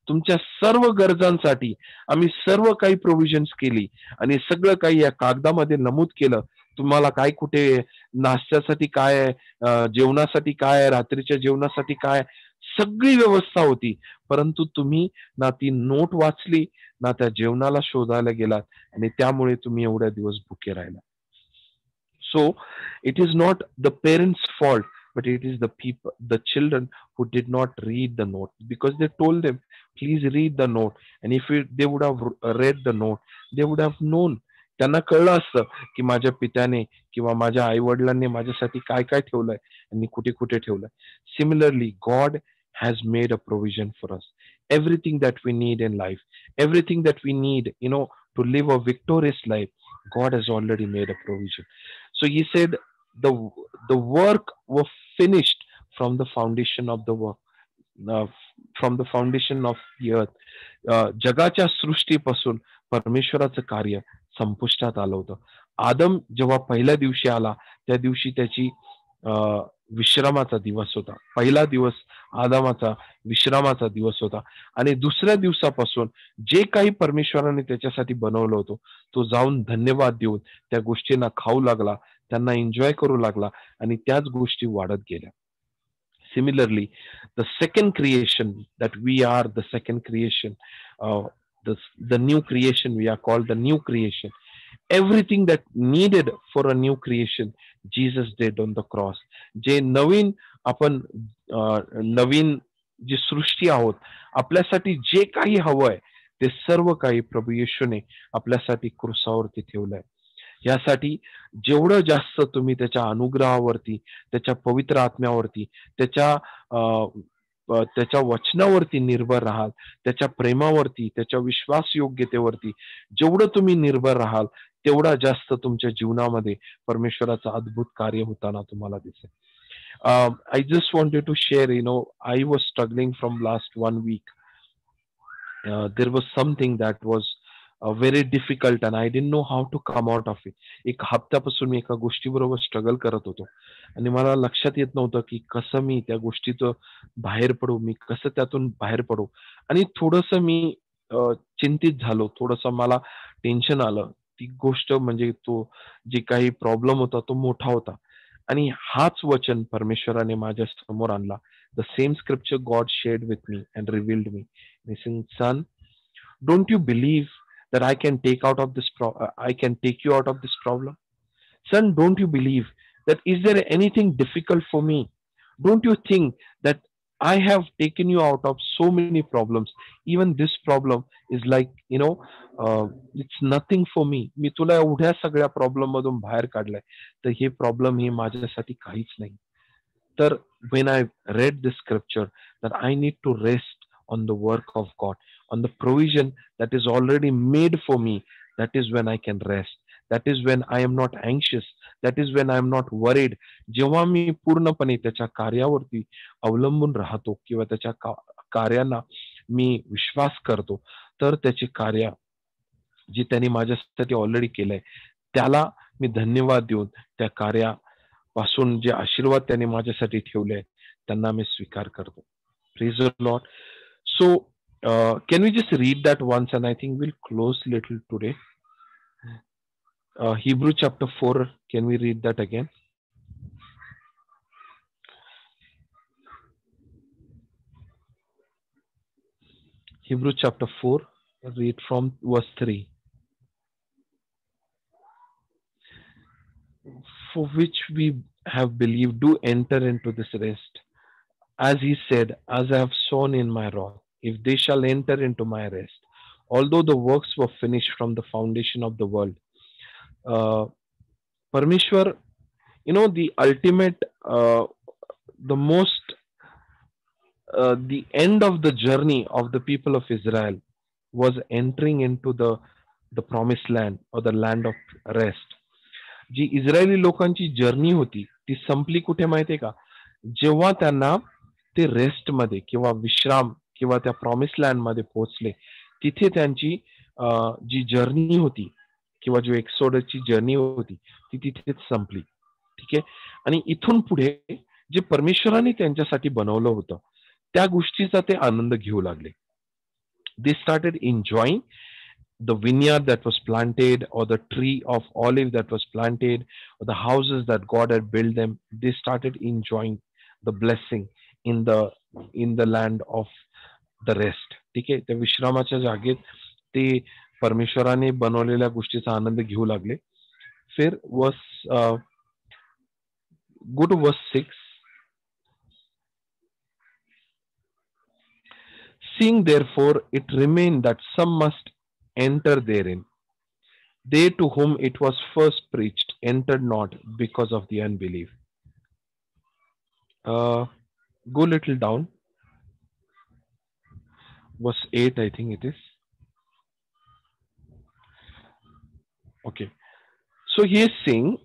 तुमच्या सर्व गरजांसाठी आम्ही सर्व काही प्रोव्हिजन्स केली आणि सगळं काही या कागदामध्ये नमूद केलं. तुम्हाला काय, कुठे नाश्त्यासाठी काय आहे, जेवणासाठी काय आहे, रात्रीच्या जेवणासाठी काय, सगळी व्यवस्था होती. परंतु तुम्ही ना ती नोट वाचली, ना त्या जेवणाला शोधायला गेलात, आणि त्यामुळे तुम्ही एवढ्या दिवस भुके राहिला. So it is not the parents' fault, but it is the children who did not read the note, because they told them, please read the note. And if they would have read the note, they would have known. त्यांना कळलं असतं की माझ्या पित्याने किंवा माझ्या आई वडिलांनी माझ्यासाठी काय काय ठेवलंय आणि कुठे कुठे ठेवलंय. Similarly, God has made a provision for us. Everything that we need in life, everything that we need, to live a victorious life, God has already made a provision. So he said, the work was finished from the foundation of the work, from the foundation of the earth. जगाच्या सृष्टीपासून परमेश्वराचं कार्य संपुष्टात आलं होतं. आदम जेव्हा पहिल्या दिवशी आला, त्या दिवशी त्याची विश्रामाचा दिवस होता. पहिला दिवस आदामाचा विश्रामाचा दिवस होता, आणि दुसऱ्या दिवसापासून जे काही परमेश्वराने त्याच्यासाठी बनवलं होतं, तो जाऊन धन्यवाद देऊन त्या गोष्टींना खाऊ लागला, त्यांना एन्जॉय करू लागला, आणि त्याच गोष्टी वाढत गेल्या. Similarly, the second creation, that we are the second creation, the new creation, we are called the new creation. Everything that needed for a new creation, Jesus did on the cross. जे नवीन आपण नवीन जी सृष्टी आहोत, आपल्यासाठी जे काही हवंय ते सर्व काही प्रभू येशूने आपल्यासाठी क्रुसावरती ठेवलंय. यासाठी जेवढं जास्त तुम्ही त्याच्या अनुग्रहावरती, त्याच्या पवित्र आत्म्यावरती, त्याच्या वचनावरती निर्भर राहाल, त्याच्या प्रेमावरती, त्याच्या विश्वासयोग्यतेवरती जेवढं तुम्ही निर्भर राहाल, तेवढा जास्त तुमच्या जीवनामध्ये परमेश्वराचं अद्भुत कार्य होताना तुम्हाला दिसेल. I just wanted to share, I was struggling from last 1 week. There was something that was very difficult and I didn't know how to come out of it. एक हप्त्यापासून मी एका गोष्टीबरोबर स्ट्रगल करत होतो आणि मला लक्षात येत नव्हतं की कसं मी त्या गोष्टीचं बाहेर पडू, मी कसं त्यातून बाहेर पडू. आणि थोडंसं मी चिंतित झालो, थोडंसं मला टेन्शन आलं. ती गोष्ट म्हणजे तो जे काही प्रॉब्लेम होता तो मोठा होता, आणि हाच वचन परमेश्वराने माझ्या समोर आणला. The same scripture God shared with me and revealed me. Son, don't you believe that I can take you out of this problem? Son, don't you believe that is there anything difficult for me? Don't you think that I have taken you out of so many problems. Even this problem is like, it's nothing for me. मी तुला एवढ्या सगळ्या problem मधून बाहेर काढलंय, तर हे problem हे माझ्यासाठी काहीच नाही. तर when I read this scripture, that I need to rest on the work of God, on the provision that is already made for me, that is when I can rest. That is when I am not anxious. That is when I am not worried. जेव्हा मी पूर्णपणे त्याच्या कार्यावरती अवलंबून राहतो किंवा त्याच्या कार्यांना मी विश्वास करतो, तर त्याचे कार्य जे त्यांनी माझ्यासाठी ऑलरेडी केलंय त्याला मी धन्यवाद देऊन त्या कार्यापासून जे आशीर्वाद त्यांनी माझ्यासाठी ठेवले त्यांना मी स्वीकार करतो. Praise the Lord. So can we just read that once, and I think we'll close little today. Hebrew chapter 4, can we read that again? Hebrew chapter 4, read from verse 3. For which we have believed, do enter into this rest. As he said, as I have sown in my wrath, if they shall enter into my rest, although the works were finished from the foundation of the world. Parmeshwar, the ultimate, the most, the end of the journey of the people of Israel was entering into the promised land, or the land of rest. जी इस्रायली लोकांची journey होती ती संपली कुठे माहितीये का? जेव्हा त्यांना ते रेस्ट मध्ये किंवा विश्राम किंवा त्या प्रॉमिस लँड मध्ये पोहोचले, तिथे त्यांची जी जर्नी होती किंवा जो एक्सोडसची जर्नी होती ती तिथेच संपली. ठीक आहे. आणि इथून पुढे जे परमेश्वराने त्यांच्यासाठी बनवलं होतं त्या गोष्टीचा ते आनंद घेऊ लागले. They started enjoying the vineyard that was planted, or the tree of olive that was planted, or the houses that God had built them. They started enjoying the blessing in the land of the rest. ठीक आहे. त्या विश्रामाच्या जागेत ते परमेश्वराने बनवलेल्या गोष्टीचा आनंद घेऊ लागले. फिर go to verse 6. Seeing therefore it remained that some must enter therein, they to whom it was first preached entered not because of the unbelief. Go little down. Verse 8, I think it is. Okay. So he is saying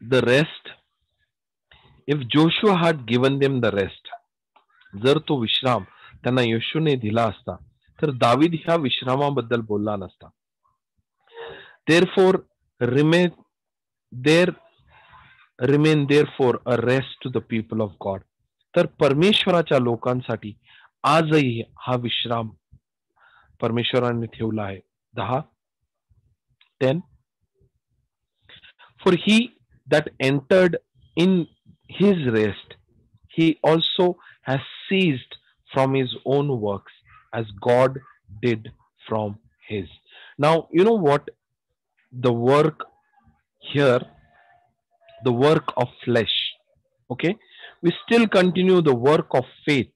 the rest, if Joshua had given them the rest, जर तो विश्राम त्यांना येशूने दिला असता तर दावीद ह्या विश्रामाबद्दल बोलला नसता. Therefore remain therefore a rest to the people of God. तर परमेश्वराच्या लोकांसाठी आजही हा विश्राम परमेश्वराने ठेवला आहे. 10. For he that entered in his rest, he also has ceased from his own works as God did from his. Now, you know what? The work here, the work of flesh. Okay? We still continue the work of faith.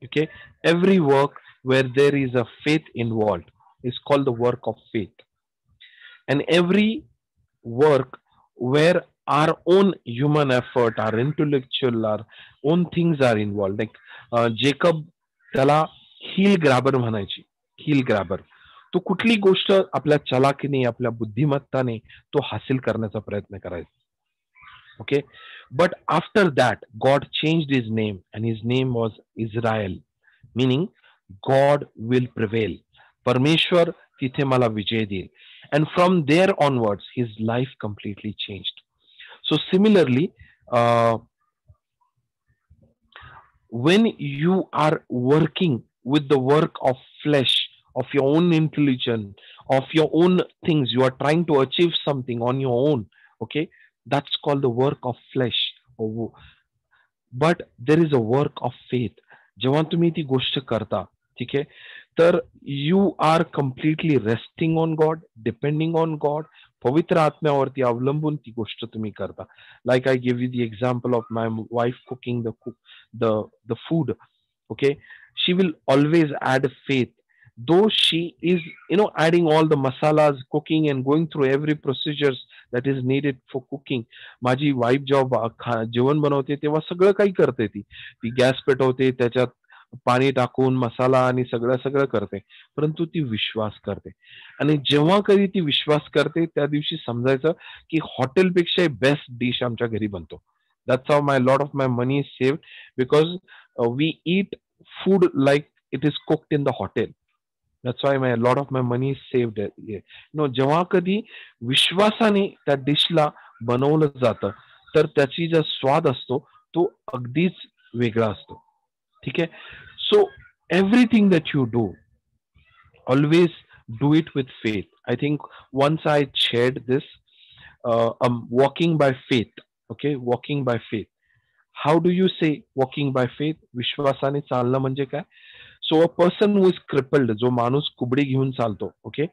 Okay? Every work where there is a faith involved is called the work of faith. And every work where our own human effort, our intellectual, our own things are involved. Like Jacob, त्याला heel grabber म्हणायची. heel grabber. तो कुठली गोष्ट आपल्या चलाकीने, आपल्या बुद्धिमत्ताने तो हासिल करण्याचा प्रयत्न करायचा. Okay, but after that God changed his name and his name was Israel, meaning God will prevail. परमेश्वर तिथे मला विजय देईल. And from there onwards his life completely changed. So similarly, when you are working with the work of flesh, of your own intelligence, of your own things, you are trying to achieve something on your own, okay, that's called the work of flesh. But there is a work of faith. जेव्हा तुम्ही ती गोष्ट करता, ठीक आहे, तर you are completely resting on God, depending on God, पवित्र आत्म्यावरती अवलंबून ती गोष्ट तुम्ही करता. Like I give you the example of my wife cooking the food. Okay, she will always add faith, though she is adding all the masalas, cooking and going through every procedures that is needed for cooking. माझी wife जेव्हा जेवण बनवते तेव्हा सगळं काही करते. ती gas पेटवते, त्याच्यात पाणी टाकून मसाला आणि सगळं सगळं करते, परंतु ती विश्वास करते. आणि जेव्हा कधी ती विश्वास करते त्या दिवशी समजायचं की हॉटेलपेक्षा बेस्ट डिश आमच्या घरी बनतो. That's how my lot of my money is saved, because we eat food like it is cooked in the hotel. That's why my lot of my money is saved here. जेव्हा कधी विश्वासाने त्या डिशला बनवलं जातं तर त्याची जो स्वाद असतो तो अगदीच वेगळा असतो. ठीक आहे. So everything that you do, always do it with faith. I think once I shared this, walking by faith. Okay, walking by faith. How do you say walking by faith? विश्वासाने चालणं म्हणजे काय? So a person who is crippled, जो माणूस कुबडी घेऊन चालतो, okay,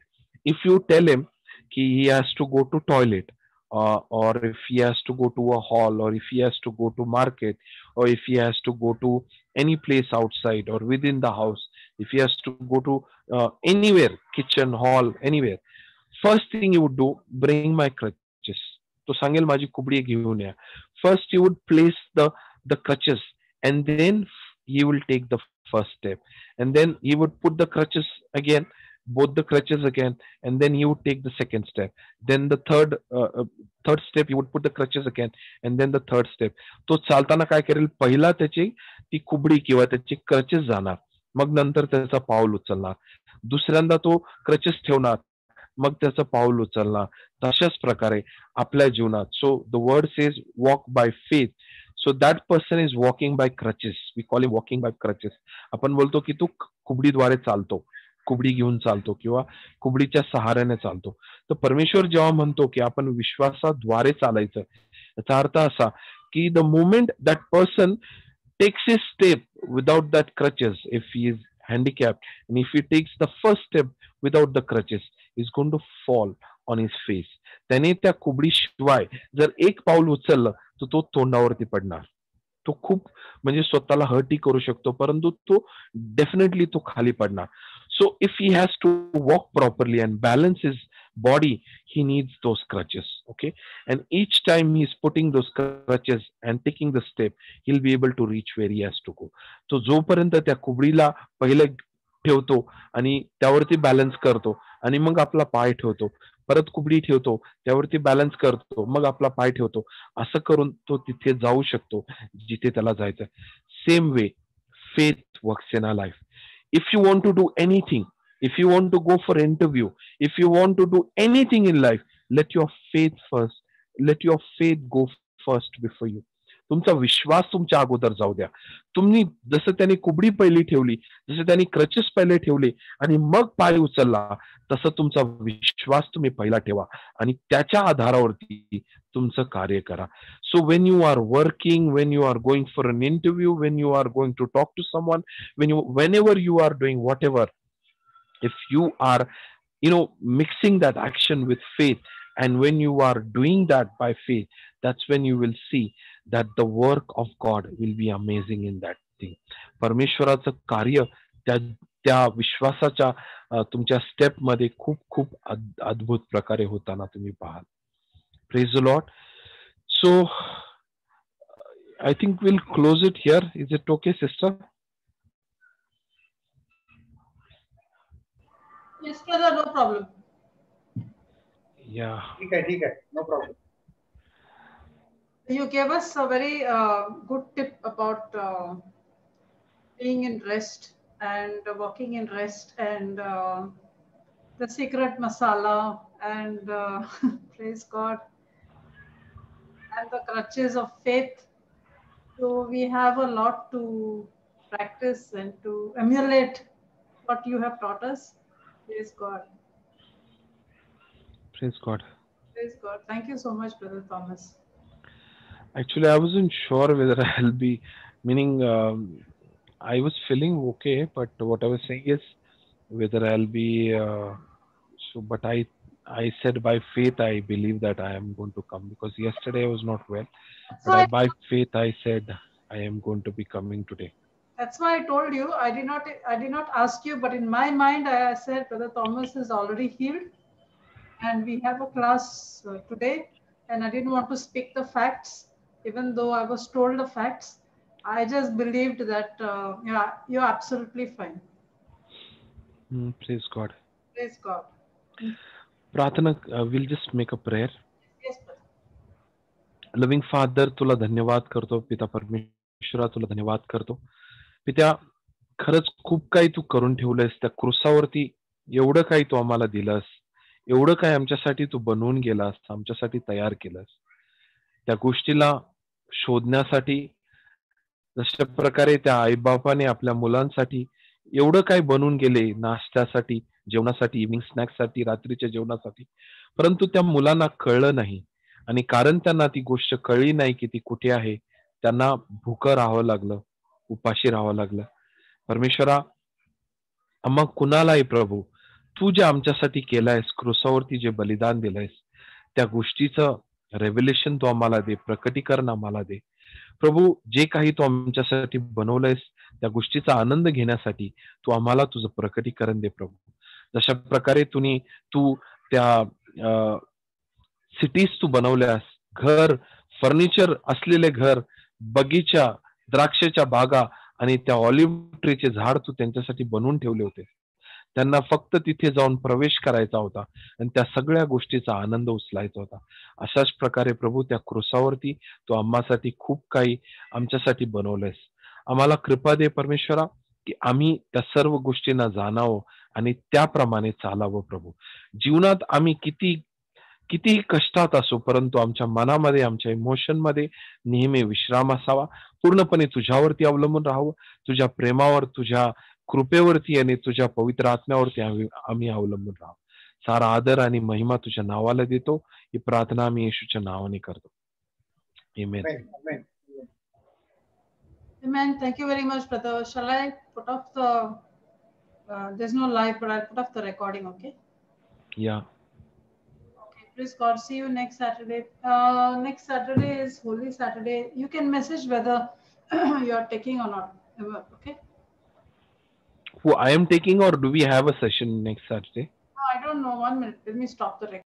if you tell him कि he has to go to toilet, or if he has to go to a hall, or if he has to go to market, or if he has to go to any place outside or within the house, if he has to go to anywhere, kitchen, hall, anywhere, first thing you would do, bring my crutches. तो सांगेल माझी कुबडी घेऊन या. First you would place the crutches, and then he will take the first step, and then he would put the crutches again, both the crutches again, and then he would take the second step. Then the third step he would put the crutches again, and then the third step. तो चालताना काय करेल, पहिला त्याची ती कुबडी किंवा त्याची crutches जाणार, मग नंतर त्याचा पाऊल उचलणार, दुसऱ्यांदा तो क्रचेस ठेवणार, मग त्याचं पाऊल उचलणार. तशाच प्रकारे आपल्या जीवनात. So the word says walk by faith. So that person is walking by crutches. We call him walking by crutches. आपण बोलतो की तू कुबडीद्वारे चालतो, कुबडी घेऊन चालतो किंवा कुबडीच्या सहाऱ्याने चालतो. तर परमेश्वर जेव्हा म्हणतो की आपण विश्वासाद्वारे चालायचं, याचा अर्थ असा की the moment that person takes his step without that crutches, if he is handicapped, and if he takes the first step without the crutches, is going to fall on his face. त्याने त्या कुबडीशिवाय जर एक पाऊल उचललं तर तो तोंडावरती पडणार. तो खूप म्हणजे स्वतःला हर्टही करू शकतो, परंतु तो डेफिनेटली तो खाली पडणार. So if he has to walk properly and balance his body, he needs those crutches. Okay, and each time he is putting those crutches and taking the step, he'll be able to reach where he has to go. तो जोपर्यंत त्या कुबडीला पहिले ठेवतो आणि त्यावरती balance करतो आणि मग आपला पाय ठेवतो, परत कुबडी ठेवतो, त्यावरती बॅलन्स करतो, मग आपला पाय ठेवतो, असं करून तो तिथे जाऊ शकतो जिथे त्याला जायचं. Same way faith works in our life. If you want to do anything, if you want to go for interview, if you want to do anything in life, let your faith first, let your faith go first before you. तुमचा विश्वास तुमच्या अगोदर जाऊ द्या. तुम्ही जसं त्यांनी कुबडी पहिली ठेवली, जसं त्यांनी क्रचेस पहिले ठेवले आणि मग पाय उचलला, तसं तुमचा विश्वास तुम्ही पहिला ठेवा आणि त्याच्या आधारावरती तुमचं कार्य करा. सो when you are working, when you are going for an interview, when you are going to talk to someone, whenever you are doing whatever, if you are mixing that action with faith, and when you are doing that by faith, that's when you will see that the work of God will be amazing in that thing. परमेश्वराचं कार्य त्या विश्वासाच्या तुमच्या step मध्ये खूप खूप अद्भुत प्रकारे होताना तुम्ही पाहाल. Praise the Lord. So I think we'll close it here. Is it okay, sister? Yes, brother, no problem. Yeah. ठीक है, no problem. You gave us a very good tip about being in rest and walking in rest, and the secret masala, and praise God, and the crutches of faith. So we have a lot to practice and to emulate what you have taught us. Praise God. Praise God. Praise God. Thank you so much, Brother Thomas. Actually, I wasn't sure whether I'll be, meaning I was feeling okay, but what I was saying is whether I'll be, but I I said by faith I believe that I am going to come, because yesterday I was not well, That's but why by faith I said I am going to be coming today. That's why I told you. I did not ask you, but in my mind I said Brother Thomas is already healed, and we have a class today, and I didn't want to speak the facts, even though I was told the facts. I just believed that yeah, you're absolutely fine. Praise God. Praise God. प्रार्थना, we'll just make a prayer. Yes, brother. Living father, तुला धन्यवाद करतो. पिता परमेश्वरा, तुला धन्यवाद करतो. पित्या, खरंच खूप काही तू करून ठेवलंयस त्या क्रुसावरती. एवढं काही तू आम्हाला दिलंस, एवढं काही आमच्यासाठी तू बनवून गेलास, आमच्यासाठी तयार केलंस. त्या गोष्टीला शोधण्यासाठी, जशा प्रकारे त्या आईबापाने आपल्या मुलांसाठी एवढं काय बनवून गेले, नाश्त्यासाठी, जेवणासाठी, इव्हिनिंग स्नॅक्ससाठी, रात्रीच्या जेवणासाठी, परंतु त्या मुलांना कळलं नाही. आणि कारण त्यांना ती गोष्ट कळली नाही की ती कुठे आहे, त्यांना भुकं राहावं लागलं, उपाशी राहावं लागलं. परमेश्वरा, मग कुणालाही प्रभू, तू जे आमच्यासाठी केलंयस, क्रुसावरती जे बलिदान दिलंयस, त्या गोष्टीचं रेव्हेलेशन तू आम्हाला दे, प्रकटीकरण आम्हाला दे. प्रभू, जे काही तू आमच्यासाठी बनवलंयस, त्या गोष्टीचा आनंद घेण्यासाठी तू आम्हाला तुझं प्रकटीकरण दे प्रभू. जशा प्रकारे तू त्या सिटीज तू बनवल्यास, घर, फर्निचर असलेले घर, बगीचा, द्राक्षाच्या बागा आणि त्या ऑलिव्ह ट्रीचे झाड तू त्यांच्यासाठी बनवून ठेवले होते. त्यांना फक्त तिथे जाऊन प्रवेश करायचा होता आणि त्या सगळ्या गोष्टीचा आनंद उचलायचा होता. अशाच प्रकारे प्रभू, त्या क्रुसावरती तू आम्हासाठी खूप काही आमच्यासाठी बनवलंयस. आम्हाला कृपा दे परमेश्वरा, की आम्ही त्या सर्व गोष्टींना जाणावं आणि त्याप्रमाणे चालावं प्रभू. जीवनात आम्ही कितीही कष्टात असो, परंतु आमच्या मनामध्ये, आमच्या इमोशनमध्ये नेहमी विश्राम असावा. पूर्णपणे तुझ्यावरती अवलंबून राहावं, तुझ्या प्रेमावर, तुझ्या कृपेवरती आणि तुझ्या पवित्र आत्म्यावरती आम्ही अवलंबून राहावं. सारा आदर आणि महिमा तुझ्या नावाला देतो. ही प्रार्थना आम्ही येशूच्या नावाने करतो. आमेन. Amen. Amen. Thank you very much, brother. Shall I put off the? There's no live, but I'll put off the recording. Okay. Yeah. Okay. Praise God. See you next Saturday. Next Saturday is Holy Saturday. You can message whether you are taking or not. Okay. Who I am taking, or do we have a session next Saturday? I don't know. 1 minute. Let me stop the recording.